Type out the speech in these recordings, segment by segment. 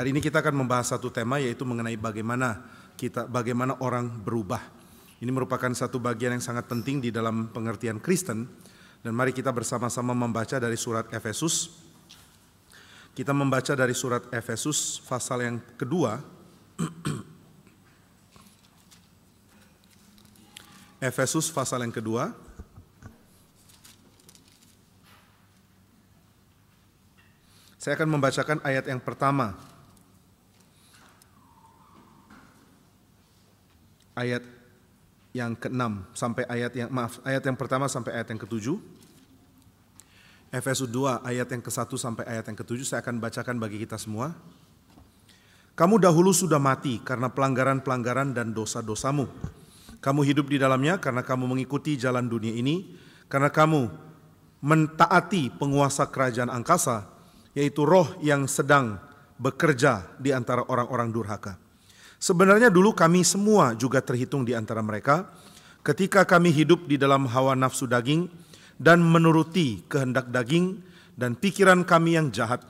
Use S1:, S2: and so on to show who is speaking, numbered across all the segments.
S1: Hari ini kita akan membahas satu tema, yaitu mengenai bagaimana orang berubah. Ini merupakan satu bagian yang sangat penting di dalam pengertian Kristen. Dan mari kita bersama-sama membaca dari surat Efesus. Kita membaca dari surat Efesus pasal yang kedua. Efesus pasal yang kedua. Saya akan membacakan ayat yang pertama. Ayat yang ke-6 sampai ayat yang pertama sampai ayat yang ke-7. Efesus 2 ayat yang ke-1 sampai ayat yang ke-7 saya akan bacakan bagi kita semua. Kamu dahulu sudah mati karena pelanggaran-pelanggaran dan dosa-dosamu. Kamu hidup di dalamnya karena kamu mengikuti jalan dunia ini, karena kamu mentaati penguasa kerajaan angkasa, yaitu roh yang sedang bekerja di antara orang-orang durhaka. Sebenarnya dulu kami semua juga terhitung di antara mereka, ketika kami hidup di dalam hawa nafsu daging dan menuruti kehendak daging dan pikiran kami yang jahat.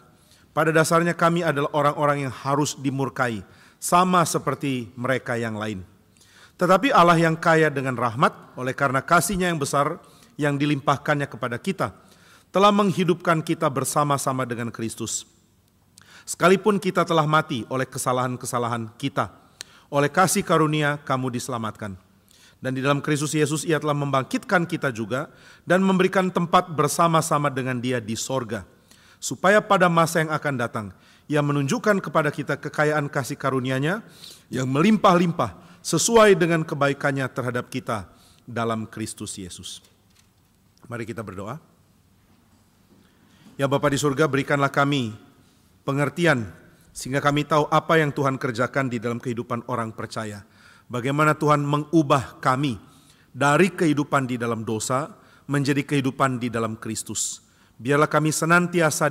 S1: Pada dasarnya kami adalah orang-orang yang harus dimurkai, sama seperti mereka yang lain. Tetapi Allah yang kaya dengan rahmat, oleh karena kasih-Nya yang besar yang dilimpahkannya kepada kita, telah menghidupkan kita bersama-sama dengan Kristus. Sekalipun kita telah mati oleh kesalahan-kesalahan kita, oleh kasih karunia kamu diselamatkan. Dan di dalam Kristus Yesus Ia telah membangkitkan kita juga dan memberikan tempat bersama-sama dengan Dia di sorga, supaya pada masa yang akan datang Ia menunjukkan kepada kita kekayaan kasih karunia-Nya yang melimpah-limpah sesuai dengan kebaikan-Nya terhadap kita dalam Kristus Yesus. Mari kita berdoa. Ya Bapa di surga, berikanlah kami pengertian sehingga kami tahu apa yang Tuhan kerjakan di dalam kehidupan orang percaya. Bagaimana Tuhan mengubah kami dari kehidupan di dalam dosa menjadi kehidupan di dalam Kristus. Biarlah kami senantiasa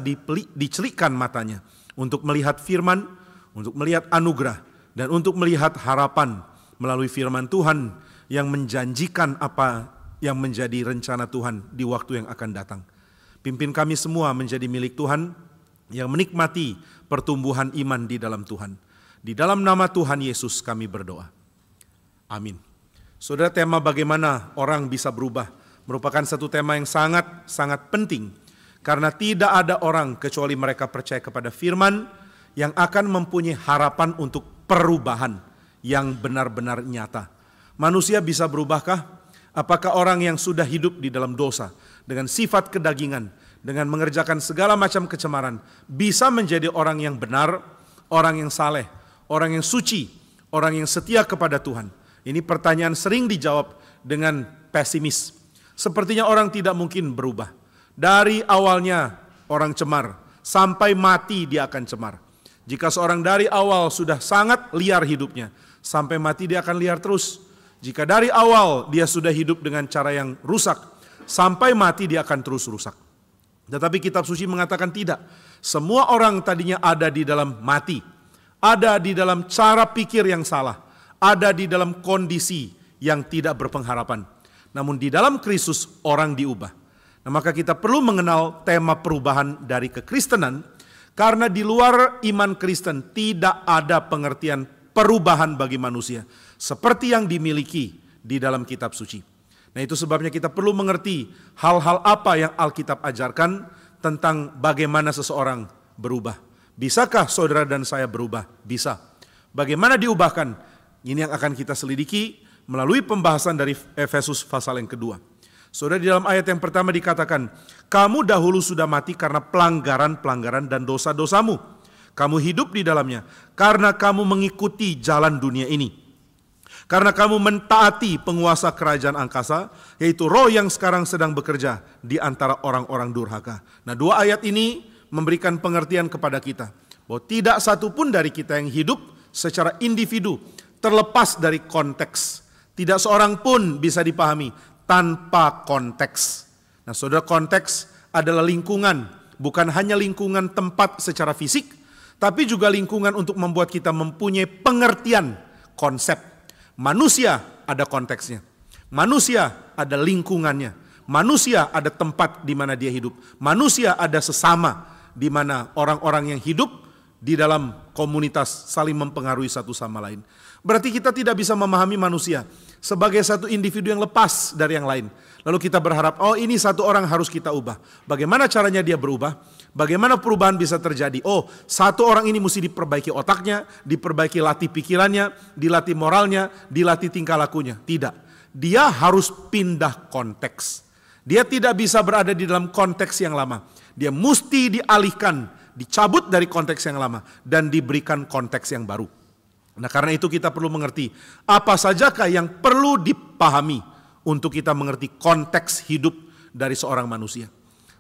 S1: dicelikkan matanya untuk melihat firman, untuk melihat anugerah, dan untuk melihat harapan melalui firman Tuhan yang menjanjikan apa yang menjadi rencana Tuhan di waktu yang akan datang. Pimpin kami semua menjadi milik Tuhan yang menikmati pertumbuhan iman di dalam Tuhan. Di dalam nama Tuhan Yesus kami berdoa. Amin. Saudara, tema bagaimana orang bisa berubah merupakan satu tema yang sangat penting. Karena tidak ada orang kecuali mereka percaya kepada firman yang akan mempunyai harapan untuk perubahan yang benar-benar nyata. Manusia bisa berubahkah? Apakah orang yang sudah hidup di dalam dosa dengan sifat kedagingan, dengan mengerjakan segala macam kecemaran, bisa menjadi orang yang benar, orang yang saleh, orang yang suci, orang yang setia kepada Tuhan? Ini pertanyaan sering dijawab dengan pesimis. Sepertinya orang tidak mungkin berubah. Dari awalnya orang cemar, sampai mati dia akan cemar. Jika seorang dari awal sudah sangat liar hidupnya, sampai mati dia akan liar terus. Jika dari awal dia sudah hidup dengan cara yang rusak, sampai mati dia akan terus rusak. Tetapi kitab suci mengatakan tidak. Semua orang tadinya ada di dalam mati, ada di dalam cara pikir yang salah, ada di dalam kondisi yang tidak berpengharapan. Namun di dalam Kristus orang diubah. Nah, maka kita perlu mengenal tema perubahan dari kekristenan, karena di luar iman Kristen tidak ada pengertian perubahan bagi manusia seperti yang dimiliki di dalam kitab suci. Nah, itu sebabnya kita perlu mengerti hal-hal apa yang Alkitab ajarkan tentang bagaimana seseorang berubah. Bisakah saudara dan saya berubah? Bisa. Bagaimana diubahkan? Ini yang akan kita selidiki melalui pembahasan dari Efesus pasal yang kedua. Saudara, di dalam ayat yang pertama dikatakan, kamu dahulu sudah mati karena pelanggaran-pelanggaran dan dosa-dosamu. Kamu hidup di dalamnya karena kamu mengikuti jalan dunia ini. Karena kamu mentaati penguasa kerajaan angkasa, yaitu roh yang sekarang sedang bekerja di antara orang-orang durhaka. Nah, dua ayat ini memberikan pengertian kepada kita bahwa tidak satu pun dari kita yang hidup secara individu terlepas dari konteks. Tidak seorang pun bisa dipahami tanpa konteks. Nah, saudara, konteks adalah lingkungan, bukan hanya lingkungan tempat secara fisik, tapi juga lingkungan untuk membuat kita mempunyai pengertian konsep. Manusia ada konteksnya, manusia ada lingkungannya, manusia ada tempat di mana dia hidup, manusia ada sesama di mana orang-orang yang hidup di dalam komunitas saling mempengaruhi satu sama lain. Berarti kita tidak bisa memahami manusia sebagai satu individu yang lepas dari yang lain. Lalu kita berharap, oh ini satu orang harus kita ubah. Bagaimana caranya dia berubah? Bagaimana perubahan bisa terjadi? Oh, satu orang ini mesti diperbaiki otaknya, diperbaiki latih pikirannya, dilatih moralnya, dilatih tingkah lakunya. Tidak, dia harus pindah konteks. Dia tidak bisa berada di dalam konteks yang lama. Dia mesti dialihkan, dicabut dari konteks yang lama, dan diberikan konteks yang baru. Nah, karena itu kita perlu mengerti apa sajakah yang perlu dipahami untuk kita mengerti konteks hidup dari seorang manusia.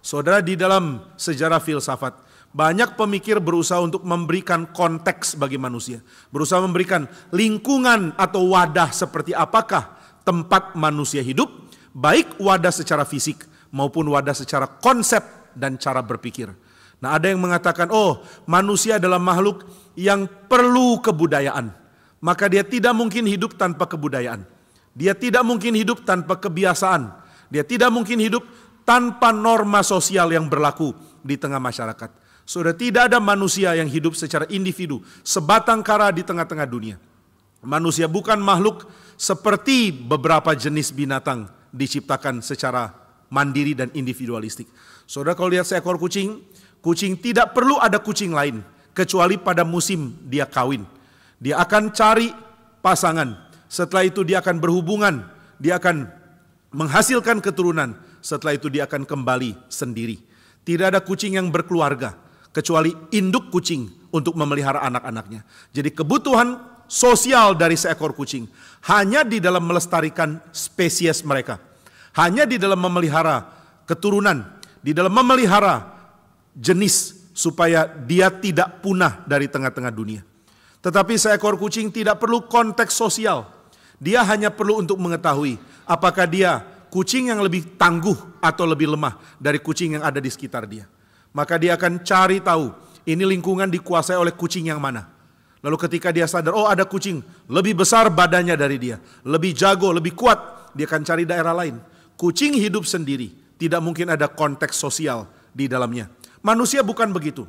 S1: Saudara, di dalam sejarah filsafat, banyak pemikir berusaha untuk memberikan konteks bagi manusia. Berusaha memberikan lingkungan atau wadah seperti apakah tempat manusia hidup, baik wadah secara fisik maupun wadah secara konsep dan cara berpikir. Nah, ada yang mengatakan, oh manusia adalah makhluk yang perlu kebudayaan. Maka dia tidak mungkin hidup tanpa kebudayaan. Dia tidak mungkin hidup tanpa kebiasaan. Dia tidak mungkin hidup tanpa norma sosial yang berlaku di tengah masyarakat. Sudah tidak ada manusia yang hidup secara individu, sebatang kara di tengah-tengah dunia. Manusia bukan makhluk seperti beberapa jenis binatang diciptakan secara mandiri dan individualistik. Saudara, kalau lihat seekor kucing, kucing tidak perlu ada kucing lain kecuali pada musim dia kawin. Dia akan cari pasangan. Setelah itu dia akan berhubungan. Dia akan menghasilkan keturunan. Setelah itu dia akan kembali sendiri. Tidak ada kucing yang berkeluarga kecuali induk kucing untuk memelihara anak-anaknya. Jadi kebutuhan sosial dari seekor kucing hanya di dalam melestarikan spesies mereka. Hanya di dalam memelihara keturunan, di dalam memelihara jenis supaya dia tidak punah dari tengah-tengah dunia. Tetapi seekor kucing tidak perlu konteks sosial. Dia hanya perlu untuk mengetahui apakah dia kucing yang lebih tangguh atau lebih lemah dari kucing yang ada di sekitar dia. Maka dia akan cari tahu ini lingkungan dikuasai oleh kucing yang mana. Lalu ketika dia sadar, oh ada kucing lebih besar badannya dari dia, lebih jago, lebih kuat, dia akan cari daerah lain. Kucing hidup sendiri, tidak mungkin ada konteks sosial di dalamnya. Manusia bukan begitu.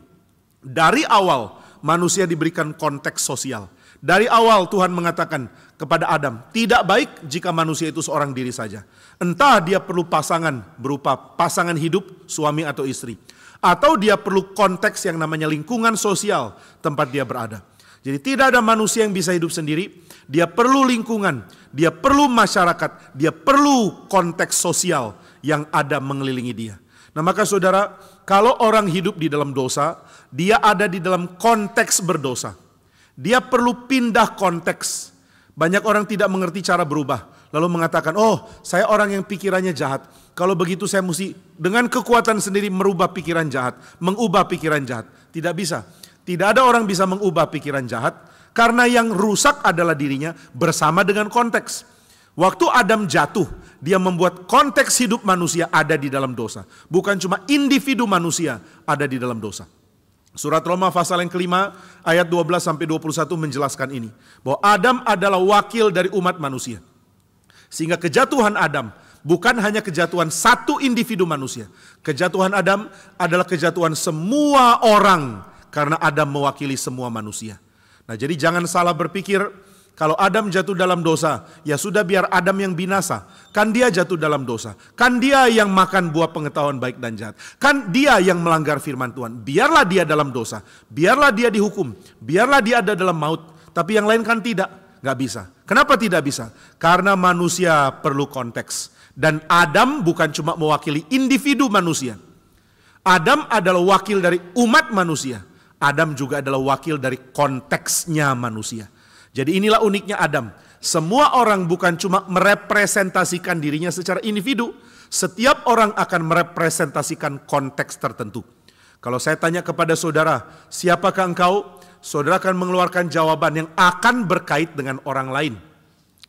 S1: Dari awal manusia diberikan konteks sosial. Dari awal Tuhan mengatakan kepada Adam, tidak baik jika manusia itu seorang diri saja. Entah dia perlu pasangan berupa pasangan hidup, suami atau istri. Atau dia perlu konteks yang namanya lingkungan sosial tempat dia berada. Jadi tidak ada manusia yang bisa hidup sendiri. Dia perlu lingkungan, dia perlu masyarakat, dia perlu konteks sosial yang ada mengelilingi dia. Nah maka saudara, kalau orang hidup di dalam dosa, dia ada di dalam konteks berdosa. Dia perlu pindah konteks. Banyak orang tidak mengerti cara berubah. Lalu mengatakan, oh saya orang yang pikirannya jahat. Kalau begitu saya mesti dengan kekuatan sendiri merubah pikiran jahat. Mengubah pikiran jahat. Tidak bisa. Tidak ada orang bisa mengubah pikiran jahat. Karena yang rusak adalah dirinya bersama dengan konteks. Waktu Adam jatuh, dia membuat konteks hidup manusia ada di dalam dosa. Bukan cuma individu manusia ada di dalam dosa. Surat Roma pasal yang kelima ayat 12-21 menjelaskan ini. Bahwa Adam adalah wakil dari umat manusia. Sehingga kejatuhan Adam bukan hanya kejatuhan satu individu manusia. Kejatuhan Adam adalah kejatuhan semua orang. Karena Adam mewakili semua manusia. Nah jadi jangan salah berpikir kalau Adam jatuh dalam dosa, ya sudah biar Adam yang binasa. Kan dia jatuh dalam dosa. Kan dia yang makan buah pengetahuan baik dan jahat. Kan dia yang melanggar firman Tuhan. Biarlah dia dalam dosa. Biarlah dia dihukum. Biarlah dia ada dalam maut. Tapi yang lain kan tidak. Gak bisa. Kenapa tidak bisa? Karena manusia perlu konteks. Dan Adam bukan cuma mewakili individu manusia. Adam adalah wakil dari umat manusia. Adam juga adalah wakil dari konteksnya manusia. Jadi inilah uniknya Adam. Semua orang bukan cuma merepresentasikan dirinya secara individu. Setiap orang akan merepresentasikan konteks tertentu. Kalau saya tanya kepada saudara, siapakah engkau? Saudara akan mengeluarkan jawaban yang akan berkait dengan orang lain.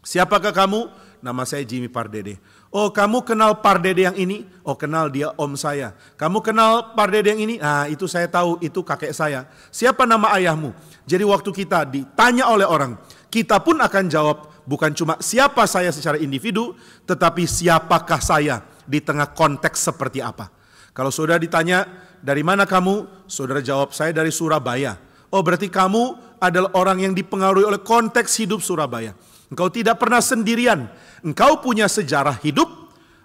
S1: Siapakah kamu? Nama saya Jimmy Pardede. Oh kamu kenal Pardede yang ini? Oh kenal, dia om saya. Kamu kenal Pardede yang ini? Ah itu saya tahu, itu kakek saya. Siapa nama ayahmu? Jadi waktu kita ditanya oleh orang, kita pun akan jawab bukan cuma siapa saya secara individu, tetapi siapakah saya di tengah konteks seperti apa. Kalau saudara ditanya, dari mana kamu? Saudara jawab, saya dari Surabaya. Oh, berarti kamu adalah orang yang dipengaruhi oleh konteks hidup Surabaya. Engkau tidak pernah sendirian. Engkau punya sejarah hidup,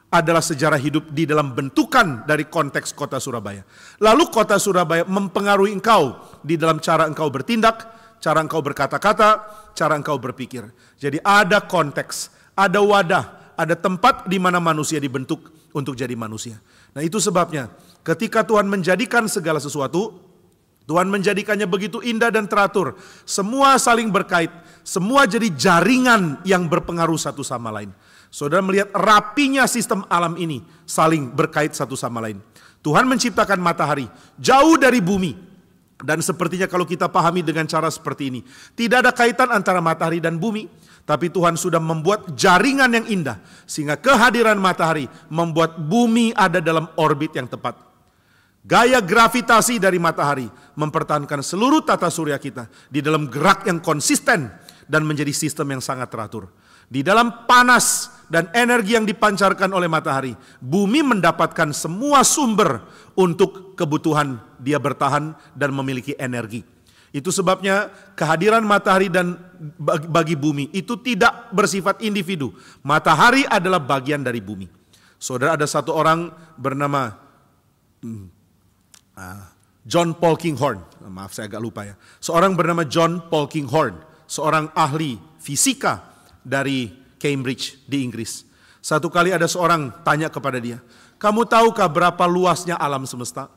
S1: adalah sejarah hidup di dalam bentukan dari konteks kota Surabaya. Lalu kota Surabaya mempengaruhi engkau di dalam cara engkau bertindak, cara engkau berkata-kata, cara engkau berpikir. Jadi ada konteks, ada wadah, ada tempat di mana manusia dibentuk untuk jadi manusia. Nah, itu sebabnya ketika Tuhan menjadikan segala sesuatu, Tuhan menjadikannya begitu indah dan teratur. Semua saling berkait, semua jadi jaringan yang berpengaruh satu sama lain. Saudara melihat rapinya sistem alam ini saling berkait satu sama lain. Tuhan menciptakan matahari jauh dari bumi. Dan sepertinya kalau kita pahami dengan cara seperti ini, tidak ada kaitan antara matahari dan bumi. Tapi Tuhan sudah membuat jaringan yang indah, sehingga kehadiran matahari membuat bumi ada dalam orbit yang tepat. Gaya gravitasi dari matahari mempertahankan seluruh tata surya kita di dalam gerak yang konsisten dan menjadi sistem yang sangat teratur. Di dalam panas dan energi yang dipancarkan oleh matahari, bumi mendapatkan semua sumber untuk kebutuhan dia bertahan dan memiliki energi. Itu sebabnya kehadiran matahari dan bagi bumi itu tidak bersifat individu. Matahari adalah bagian dari bumi. Saudara, ada satu orang bernama John Polkinghorne, maaf saya agak lupa ya. Seorang bernama John Polkinghorne, seorang ahli fisika dari Cambridge di Inggris. Satu kali ada seorang tanya kepada dia, kamu tahukah berapa luasnya alam semesta?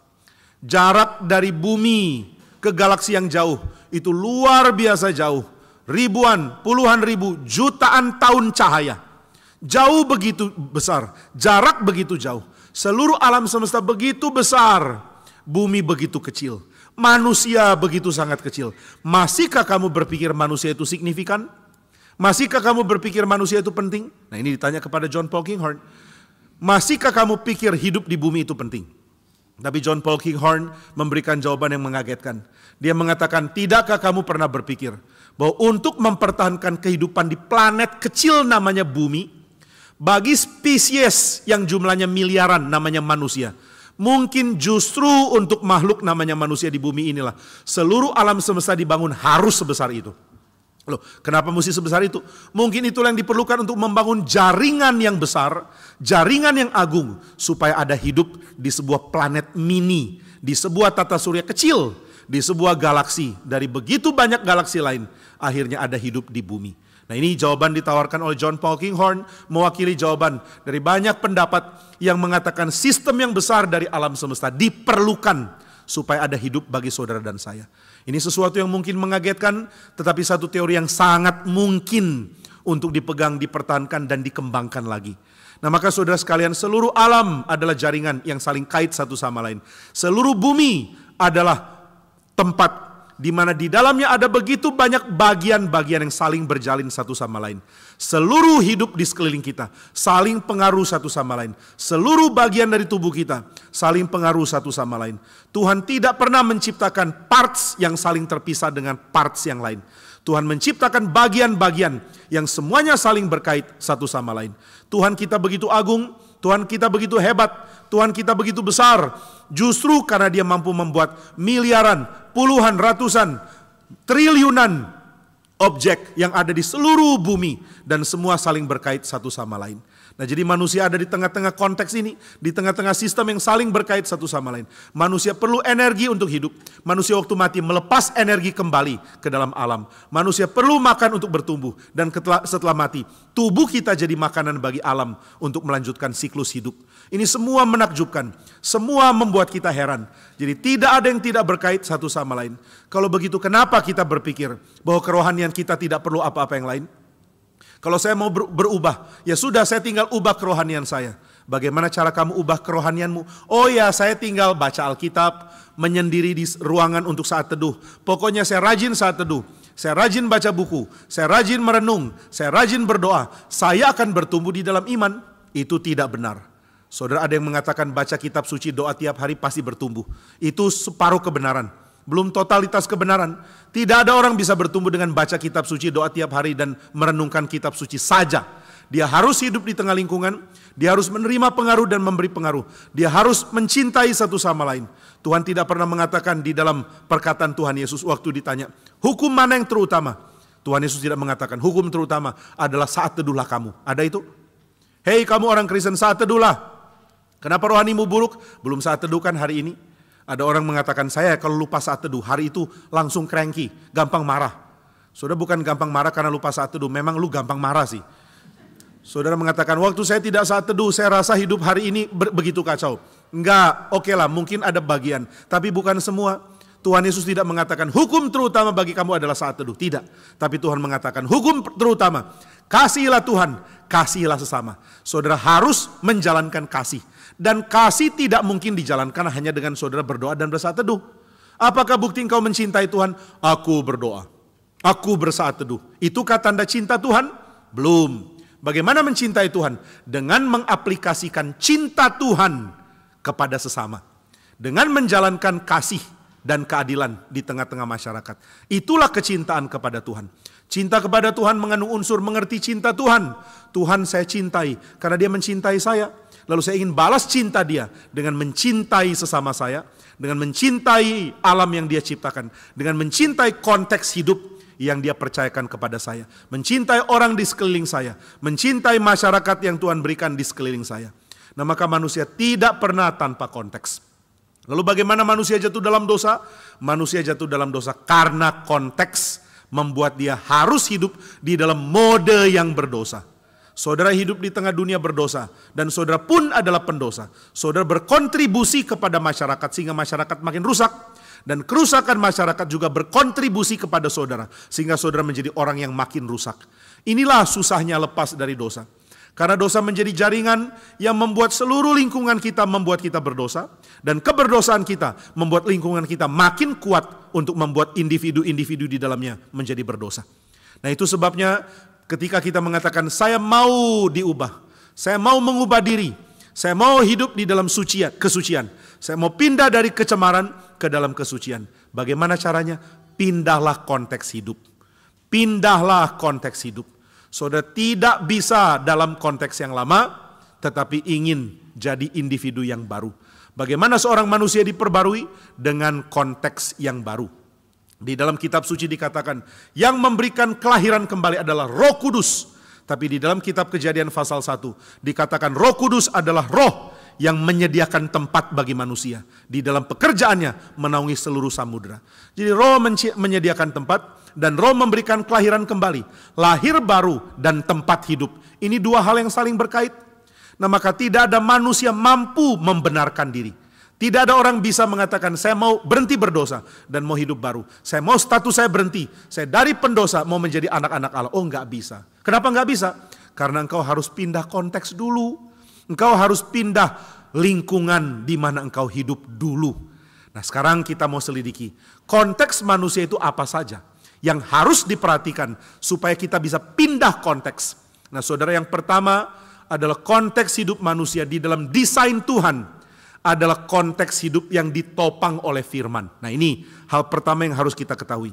S1: Jarak dari bumi ke galaksi yang jauh itu luar biasa jauh. Ribuan, puluhan ribu, jutaan tahun cahaya. Jauh begitu besar, jarak begitu jauh. Seluruh alam semesta begitu besar. Bumi begitu kecil, manusia begitu sangat kecil. Masihkah kamu berpikir manusia itu signifikan? Masihkah kamu berpikir manusia itu penting? Nah, ini ditanya kepada John Polkinghorne. Masihkah kamu pikir hidup di bumi itu penting? Tapi John Polkinghorne memberikan jawaban yang mengagetkan. Dia mengatakan, tidakkah kamu pernah berpikir bahwa untuk mempertahankan kehidupan di planet kecil namanya bumi, bagi spesies yang jumlahnya miliaran namanya manusia, mungkin justru untuk makhluk namanya manusia di bumi inilah seluruh alam semesta dibangun harus sebesar itu. Loh, kenapa mesti sebesar itu? Mungkin itulah yang diperlukan untuk membangun jaringan yang besar, jaringan yang agung, supaya ada hidup di sebuah planet mini, di sebuah tata surya kecil, di sebuah galaksi. Dari begitu banyak galaksi lain, akhirnya ada hidup di bumi. Nah, ini jawaban ditawarkan oleh John Polkinghorne, mewakili jawaban dari banyak pendapat yang mengatakan sistem yang besar dari alam semesta diperlukan supaya ada hidup bagi saudara dan saya. Ini sesuatu yang mungkin mengagetkan, tetapi satu teori yang sangat mungkin untuk dipegang, dipertahankan, dan dikembangkan lagi. Nah, maka saudara sekalian, seluruh alam adalah jaringan yang saling kait satu sama lain. Seluruh bumi adalah tempat di mana di dalamnya ada begitu banyak bagian-bagian yang saling berjalin satu sama lain. Seluruh hidup di sekeliling kita saling pengaruh satu sama lain. Seluruh bagian dari tubuh kita saling pengaruh satu sama lain. Tuhan tidak pernah menciptakan parts yang saling terpisah dengan parts yang lain. Tuhan menciptakan bagian-bagian yang semuanya saling berkait satu sama lain. Tuhan kita begitu agung, Tuhan kita begitu hebat, Tuhan kita begitu besar. Justru karena Dia mampu membuat miliaran, puluhan, ratusan, triliunan objek yang ada di seluruh bumi dan semua saling berkait satu sama lain. Nah, jadi manusia ada di tengah-tengah konteks ini, di tengah-tengah sistem yang saling berkait satu sama lain. Manusia perlu energi untuk hidup. Manusia waktu mati melepas energi kembali ke dalam alam. Manusia perlu makan untuk bertumbuh, dan setelah mati, tubuh kita jadi makanan bagi alam untuk melanjutkan siklus hidup. Ini semua menakjubkan, semua membuat kita heran. Jadi tidak ada yang tidak berkait satu sama lain. Kalau begitu, kenapa kita berpikir bahwa kerohanian kita tidak perlu apa-apa yang lain? Kalau saya mau berubah, ya sudah, saya tinggal ubah kerohanian saya. Bagaimana cara kamu ubah kerohanianmu? Oh ya, saya tinggal baca Alkitab, menyendiri di ruangan untuk saat teduh. Pokoknya saya rajin saat teduh, saya rajin baca buku, saya rajin merenung, saya rajin berdoa. Saya akan bertumbuh di dalam iman. Itu tidak benar. Saudara, ada yang mengatakan baca kitab suci, doa tiap hari pasti bertumbuh. Itu separuh kebenaran, belum totalitas kebenaran. Tidak ada orang bisa bertumbuh dengan baca kitab suci, doa tiap hari, dan merenungkan kitab suci saja. Dia harus hidup di tengah lingkungan, dia harus menerima pengaruh dan memberi pengaruh. Dia harus mencintai satu sama lain. Tuhan tidak pernah mengatakan di dalam perkataan Tuhan Yesus waktu ditanya, hukum mana yang terutama? Tuhan Yesus tidak mengatakan, hukum terutama adalah saat teduhlah kamu. Ada itu? Hei kamu orang Kristen, saat teduhlah. Kenapa rohanimu buruk? Belum saat teduh kan hari ini? Ada orang mengatakan, saya kalau lupa saat teduh, hari itu langsung cranky, gampang marah. Saudara bukan gampang marah karena lupa saat teduh, memang lu gampang marah sih. Saudara mengatakan, waktu saya tidak saat teduh, saya rasa hidup hari ini begitu kacau. Enggak, oke lah, mungkin ada bagian, tapi bukan semua. Tuhan Yesus tidak mengatakan, hukum terutama bagi kamu adalah saat teduh. Tidak, tapi Tuhan mengatakan, hukum terutama, kasihilah Tuhan, kasihilah sesama. Saudara harus menjalankan kasih. Dan kasih tidak mungkin dijalankan hanya dengan saudara berdoa dan bersaat teduh. Apakah bukti engkau mencintai Tuhan? Aku berdoa, aku bersaat teduh. Itukah tanda cinta Tuhan? Belum. Bagaimana mencintai Tuhan? Dengan mengaplikasikan cinta Tuhan kepada sesama. Dengan menjalankan kasih dan keadilan di tengah-tengah masyarakat. Itulah kecintaan kepada Tuhan. Cinta kepada Tuhan mengandung unsur mengerti cinta Tuhan. Tuhan saya cintai karena dia mencintai saya. Lalu saya ingin balas cinta dia dengan mencintai sesama saya. Dengan mencintai alam yang dia ciptakan. Dengan mencintai konteks hidup yang dia percayakan kepada saya. Mencintai orang di sekeliling saya. Mencintai masyarakat yang Tuhan berikan di sekeliling saya. Nah maka manusia tidak pernah tanpa konteks. Lalu bagaimana manusia jatuh dalam dosa? Manusia jatuh dalam dosa karena konteks membuat dia harus hidup di dalam mode yang berdosa. Saudara hidup di tengah dunia berdosa dan saudara pun adalah pendosa. Saudara berkontribusi kepada masyarakat sehingga masyarakat makin rusak. Dan kerusakan masyarakat juga berkontribusi kepada saudara. Sehingga saudara menjadi orang yang makin rusak. Inilah susahnya lepas dari dosa. Karena dosa menjadi jaringan yang membuat seluruh lingkungan kita membuat kita berdosa. Dan keberdosaan kita membuat lingkungan kita makin kuat untuk membuat individu-individu di dalamnya menjadi berdosa. Nah itu sebabnya ketika kita mengatakan saya mau diubah. Saya mau mengubah diri. Saya mau hidup di dalam kesucian. Saya mau pindah dari kecemaran ke dalam kesucian. Bagaimana caranya? Pindahlah konteks hidup. Pindahlah konteks hidup. Saudara tidak bisa dalam konteks yang lama, tetapi ingin jadi individu yang baru. Bagaimana seorang manusia diperbarui? Dengan konteks yang baru. Di dalam kitab suci dikatakan, yang memberikan kelahiran kembali adalah Roh Kudus. Tapi di dalam kitab Kejadian pasal 1 dikatakan Roh Kudus adalah roh yang menyediakan tempat bagi manusia. Di dalam pekerjaannya menaungi seluruh samudera. Jadi roh menyediakan tempat dan roh memberikan kelahiran kembali. Lahir baru dan tempat hidup. Ini dua hal yang saling berkait. Nah maka tidak ada manusia mampu membenarkan diri. Tidak ada orang bisa mengatakan saya mau berhenti berdosa dan mau hidup baru. Saya mau status saya berhenti. Saya dari pendosa mau menjadi anak-anak Allah. Oh enggak bisa. Kenapa enggak bisa? Karena engkau harus pindah konteks dulu. Engkau harus pindah lingkungan di mana engkau hidup dulu. Nah sekarang kita mau selidiki. Konteks manusia itu apa saja yang harus diperhatikan supaya kita bisa pindah konteks. Nah saudara, yang pertama adalah konteks hidup manusia di dalam desain Tuhan. Adalah konteks hidup yang ditopang oleh firman. Nah ini hal pertama yang harus kita ketahui.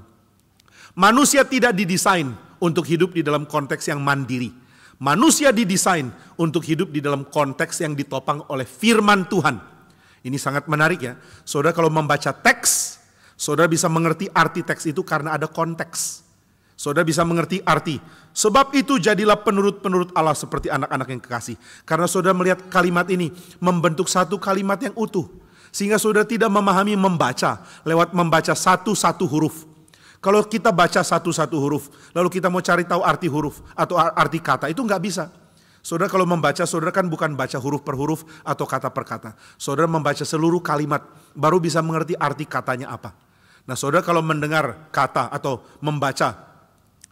S1: Manusia tidak didesain untuk hidup di dalam konteks yang mandiri. Manusia didesain untuk hidup di dalam konteks yang ditopang oleh firman Tuhan. Ini sangat menarik ya. Saudara kalau membaca teks, saudara bisa mengerti arti teks itu karena ada konteks. Saudara bisa mengerti arti. Sebab itu jadilah penurut-penurut Allah seperti anak-anak yang kekasih. Karena saudara melihat kalimat ini membentuk satu kalimat yang utuh. Sehingga saudara tidak memahami membaca lewat membaca satu-satu huruf. Kalau kita baca satu-satu huruf, lalu kita mau cari tahu arti huruf atau arti kata, itu nggak bisa. Saudara kalau membaca, saudara kan bukan baca huruf per huruf atau kata per kata. Saudara membaca seluruh kalimat, baru bisa mengerti arti katanya apa. Nah saudara kalau mendengar kata atau membaca,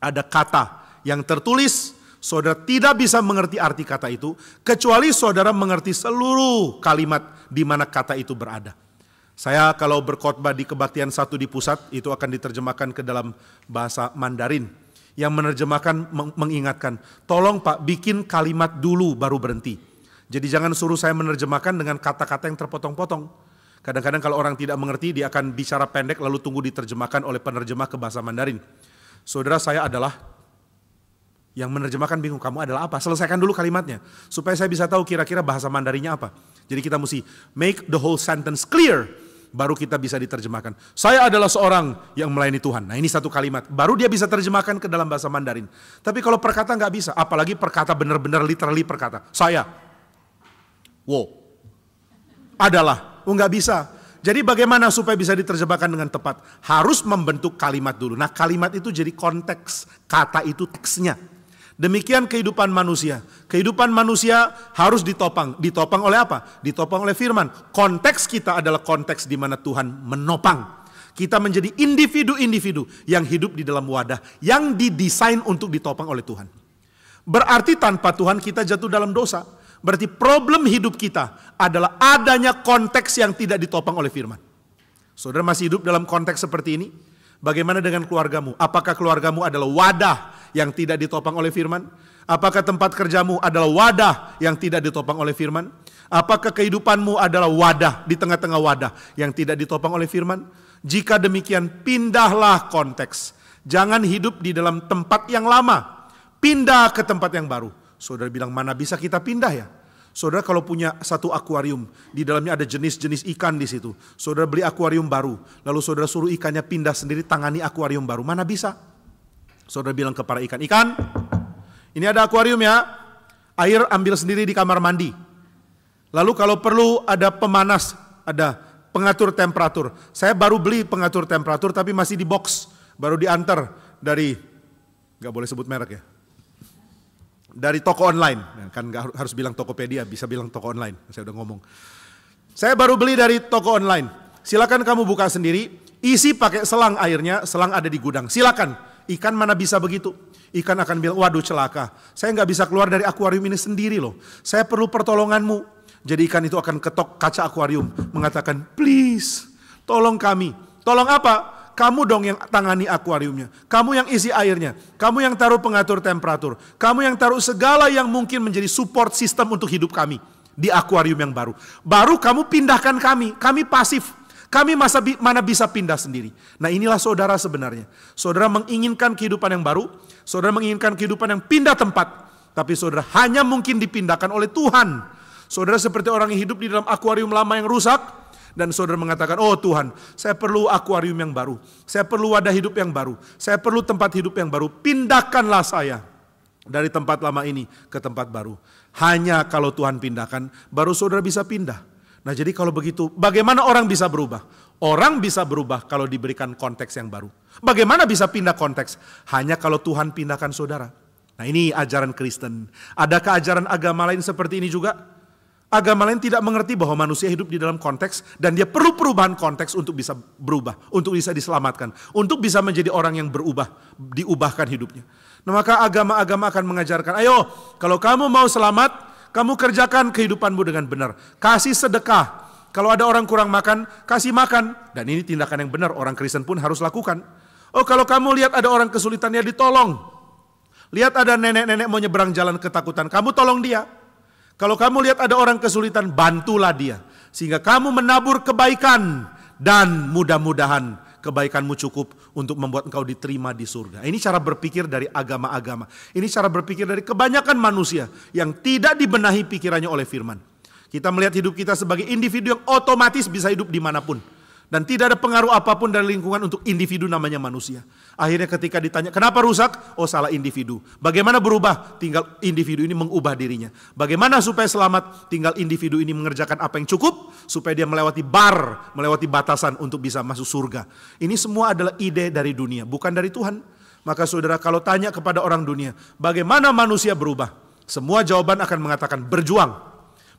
S1: ada kata yang tertulis, saudara tidak bisa mengerti arti kata itu, kecuali saudara mengerti seluruh kalimat di mana kata itu berada. Saya kalau berkhotbah di kebaktian satu di pusat, itu akan diterjemahkan ke dalam bahasa Mandarin. Yang menerjemahkan mengingatkan, tolong Pak bikin kalimat dulu baru berhenti. Jadi jangan suruh saya menerjemahkan dengan kata-kata yang terpotong-potong. Kadang-kadang kalau orang tidak mengerti, dia akan bicara pendek lalu tunggu diterjemahkan oleh penerjemah ke bahasa Mandarin. Saudara, saya adalah Yang menerjemahkan bingung, kamu adalah apa? Selesaikan dulu kalimatnya. Supaya saya bisa tahu kira-kira bahasa Mandarinnya apa. Jadi kita mesti make the whole sentence clear. Baru kita bisa diterjemahkan. Saya adalah seorang yang melayani Tuhan. Nah ini satu kalimat. Baru dia bisa terjemahkan ke dalam bahasa Mandarin. Tapi kalau perkata nggak bisa. Apalagi perkata benar-benar literally perkata. Saya. Wow. Adalah. Oh nggak bisa. Jadi bagaimana supaya bisa diterjemahkan dengan tepat? Harus membentuk kalimat dulu. Nah kalimat itu jadi konteks. Kata itu teksnya. Demikian kehidupan manusia. Kehidupan manusia harus ditopang. Ditopang oleh apa? Ditopang oleh firman. Konteks kita adalah konteks di mana Tuhan menopang. Kita menjadi individu-individu yang hidup di dalam wadah. Yang didesain untuk ditopang oleh Tuhan. Berarti tanpa Tuhan kita jatuh dalam dosa. Berarti problem hidup kita adalah adanya konteks yang tidak ditopang oleh firman. Saudara masih hidup dalam konteks seperti ini? Bagaimana dengan keluargamu? Apakah keluargamu adalah wadah yang tidak ditopang oleh firman? Apakah tempat kerjamu adalah wadah yang tidak ditopang oleh firman? Apakah kehidupanmu adalah wadah di tengah-tengah wadah yang tidak ditopang oleh firman? Jika demikian, pindahlah konteks. Jangan hidup di dalam tempat yang lama. Pindah ke tempat yang baru. Saudara bilang, mana bisa kita pindah ya? Saudara kalau punya satu akuarium, di dalamnya ada jenis-jenis ikan di situ. Saudara beli akuarium baru, lalu saudara suruh ikannya pindah sendiri, tangani akuarium baru. Mana bisa? Saudara bilang kepada ikan, ikan, ini ada akuarium ya, air ambil sendiri di kamar mandi. Lalu kalau perlu ada pemanas, ada pengatur temperatur. Saya baru beli pengatur temperatur tapi masih di box, baru diantar dari, gak boleh sebut merek ya, dari toko online. Kan gak harus bilang Tokopedia, bisa bilang toko online. Saya udah ngomong. Saya baru beli dari toko online. Silakan kamu buka sendiri, isi pakai selang airnya, selang ada di gudang. Silakan. Ikan mana bisa begitu? Ikan akan bilang, waduh celaka. Saya gak bisa keluar dari akuarium ini sendiri loh. Saya perlu pertolonganmu. Jadi ikan itu akan ketok kaca akuarium, mengatakan, please, tolong kami. Tolong apa? Kamu dong yang tangani akuariumnya. Kamu yang isi airnya. Kamu yang taruh pengatur temperatur. Kamu yang taruh segala yang mungkin menjadi support system untuk hidup kami. Di akuarium yang baru. Baru kamu pindahkan kami. Kami pasif. Kami mana bisa pindah sendiri. Nah inilah saudara sebenarnya. Saudara menginginkan kehidupan yang baru. Saudara menginginkan kehidupan yang pindah tempat. Tapi saudara hanya mungkin dipindahkan oleh Tuhan. Saudara seperti orang yang hidup di dalam akuarium lama yang rusak. Dan saudara mengatakan, oh Tuhan, saya perlu akuarium yang baru. Saya perlu wadah hidup yang baru. Saya perlu tempat hidup yang baru. Pindahkanlah saya dari tempat lama ini ke tempat baru. Hanya kalau Tuhan pindahkan, baru saudara bisa pindah. Nah jadi kalau begitu, bagaimana orang bisa berubah? Orang bisa berubah kalau diberikan konteks yang baru. Bagaimana bisa pindah konteks? Hanya kalau Tuhan pindahkan saudara. Nah ini ajaran Kristen. Adakah ajaran agama lain seperti ini juga? Agama lain tidak mengerti bahwa manusia hidup di dalam konteks dan dia perlu perubahan konteks untuk bisa berubah, untuk bisa diselamatkan, untuk bisa menjadi orang yang berubah, diubahkan hidupnya. Nah maka agama-agama akan mengajarkan, ayo kalau kamu mau selamat, kamu kerjakan kehidupanmu dengan benar. Kasih sedekah. Kalau ada orang kurang makan, kasih makan. Dan ini tindakan yang benar, orang Kristen pun harus lakukan. Oh kalau kamu lihat ada orang kesulitan, ya ditolong. Lihat ada nenek-nenek mau nyebrang jalan ketakutan, kamu tolong dia. Kalau kamu lihat ada orang kesulitan, bantulah dia. Sehingga kamu menabur kebaikan. Dan mudah-mudahan kebaikanmu cukup untuk membuat engkau diterima di surga. Ini cara berpikir dari agama-agama. Ini cara berpikir dari kebanyakan manusia yang tidak dibenahi pikirannya oleh firman. Kita melihat hidup kita sebagai individu yang otomatis bisa hidup dimanapun. Dan tidak ada pengaruh apapun dari lingkungan untuk individu namanya manusia. Akhirnya ketika ditanya, kenapa rusak? Oh salah individu. Bagaimana berubah? Tinggal individu ini mengubah dirinya. Bagaimana supaya selamat? Tinggal individu ini mengerjakan apa yang cukup, supaya dia melewati melewati batasan untuk bisa masuk surga. Ini semua adalah ide dari dunia, bukan dari Tuhan. Maka saudara kalau tanya kepada orang dunia, bagaimana manusia berubah? Semua jawaban akan mengatakan berjuang.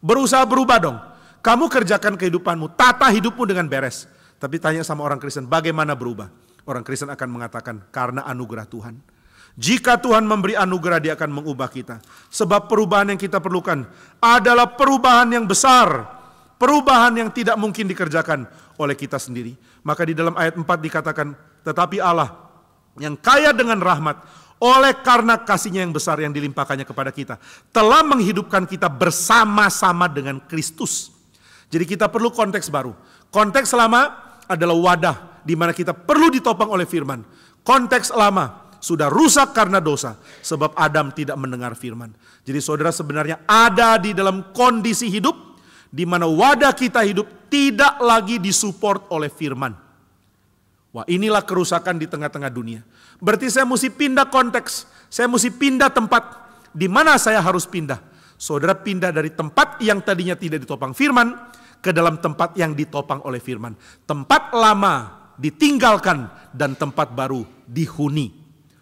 S1: Berusaha berubah dong. Kamu kerjakan kehidupanmu, tata hidupmu dengan beres. Tapi tanya sama orang Kristen, bagaimana berubah? Orang Kristen akan mengatakan, karena anugerah Tuhan. Jika Tuhan memberi anugerah, dia akan mengubah kita. Sebab perubahan yang kita perlukan adalah perubahan yang besar. Perubahan yang tidak mungkin dikerjakan oleh kita sendiri. Maka di dalam ayat 4 dikatakan, tetapi Allah yang kaya dengan rahmat, oleh karena kasihnya yang besar yang dilimpahkannya kepada kita, telah menghidupkan kita bersama-sama dengan Kristus. Jadi kita perlu konteks baru. Konteks lama adalah wadah di mana kita perlu ditopang oleh firman. Konteks lama sudah rusak karena dosa, sebab Adam tidak mendengar firman. Jadi saudara sebenarnya ada di dalam kondisi hidup di mana wadah kita hidup tidak lagi disupport oleh firman. Wah, inilah kerusakan di tengah-tengah dunia. Berarti saya mesti pindah konteks, saya mesti pindah tempat. Di mana saya harus pindah? Saudara pindah dari tempat yang tadinya tidak ditopang firman ke dalam tempat yang ditopang oleh firman. Tempat lama ditinggalkan dan tempat baru dihuni.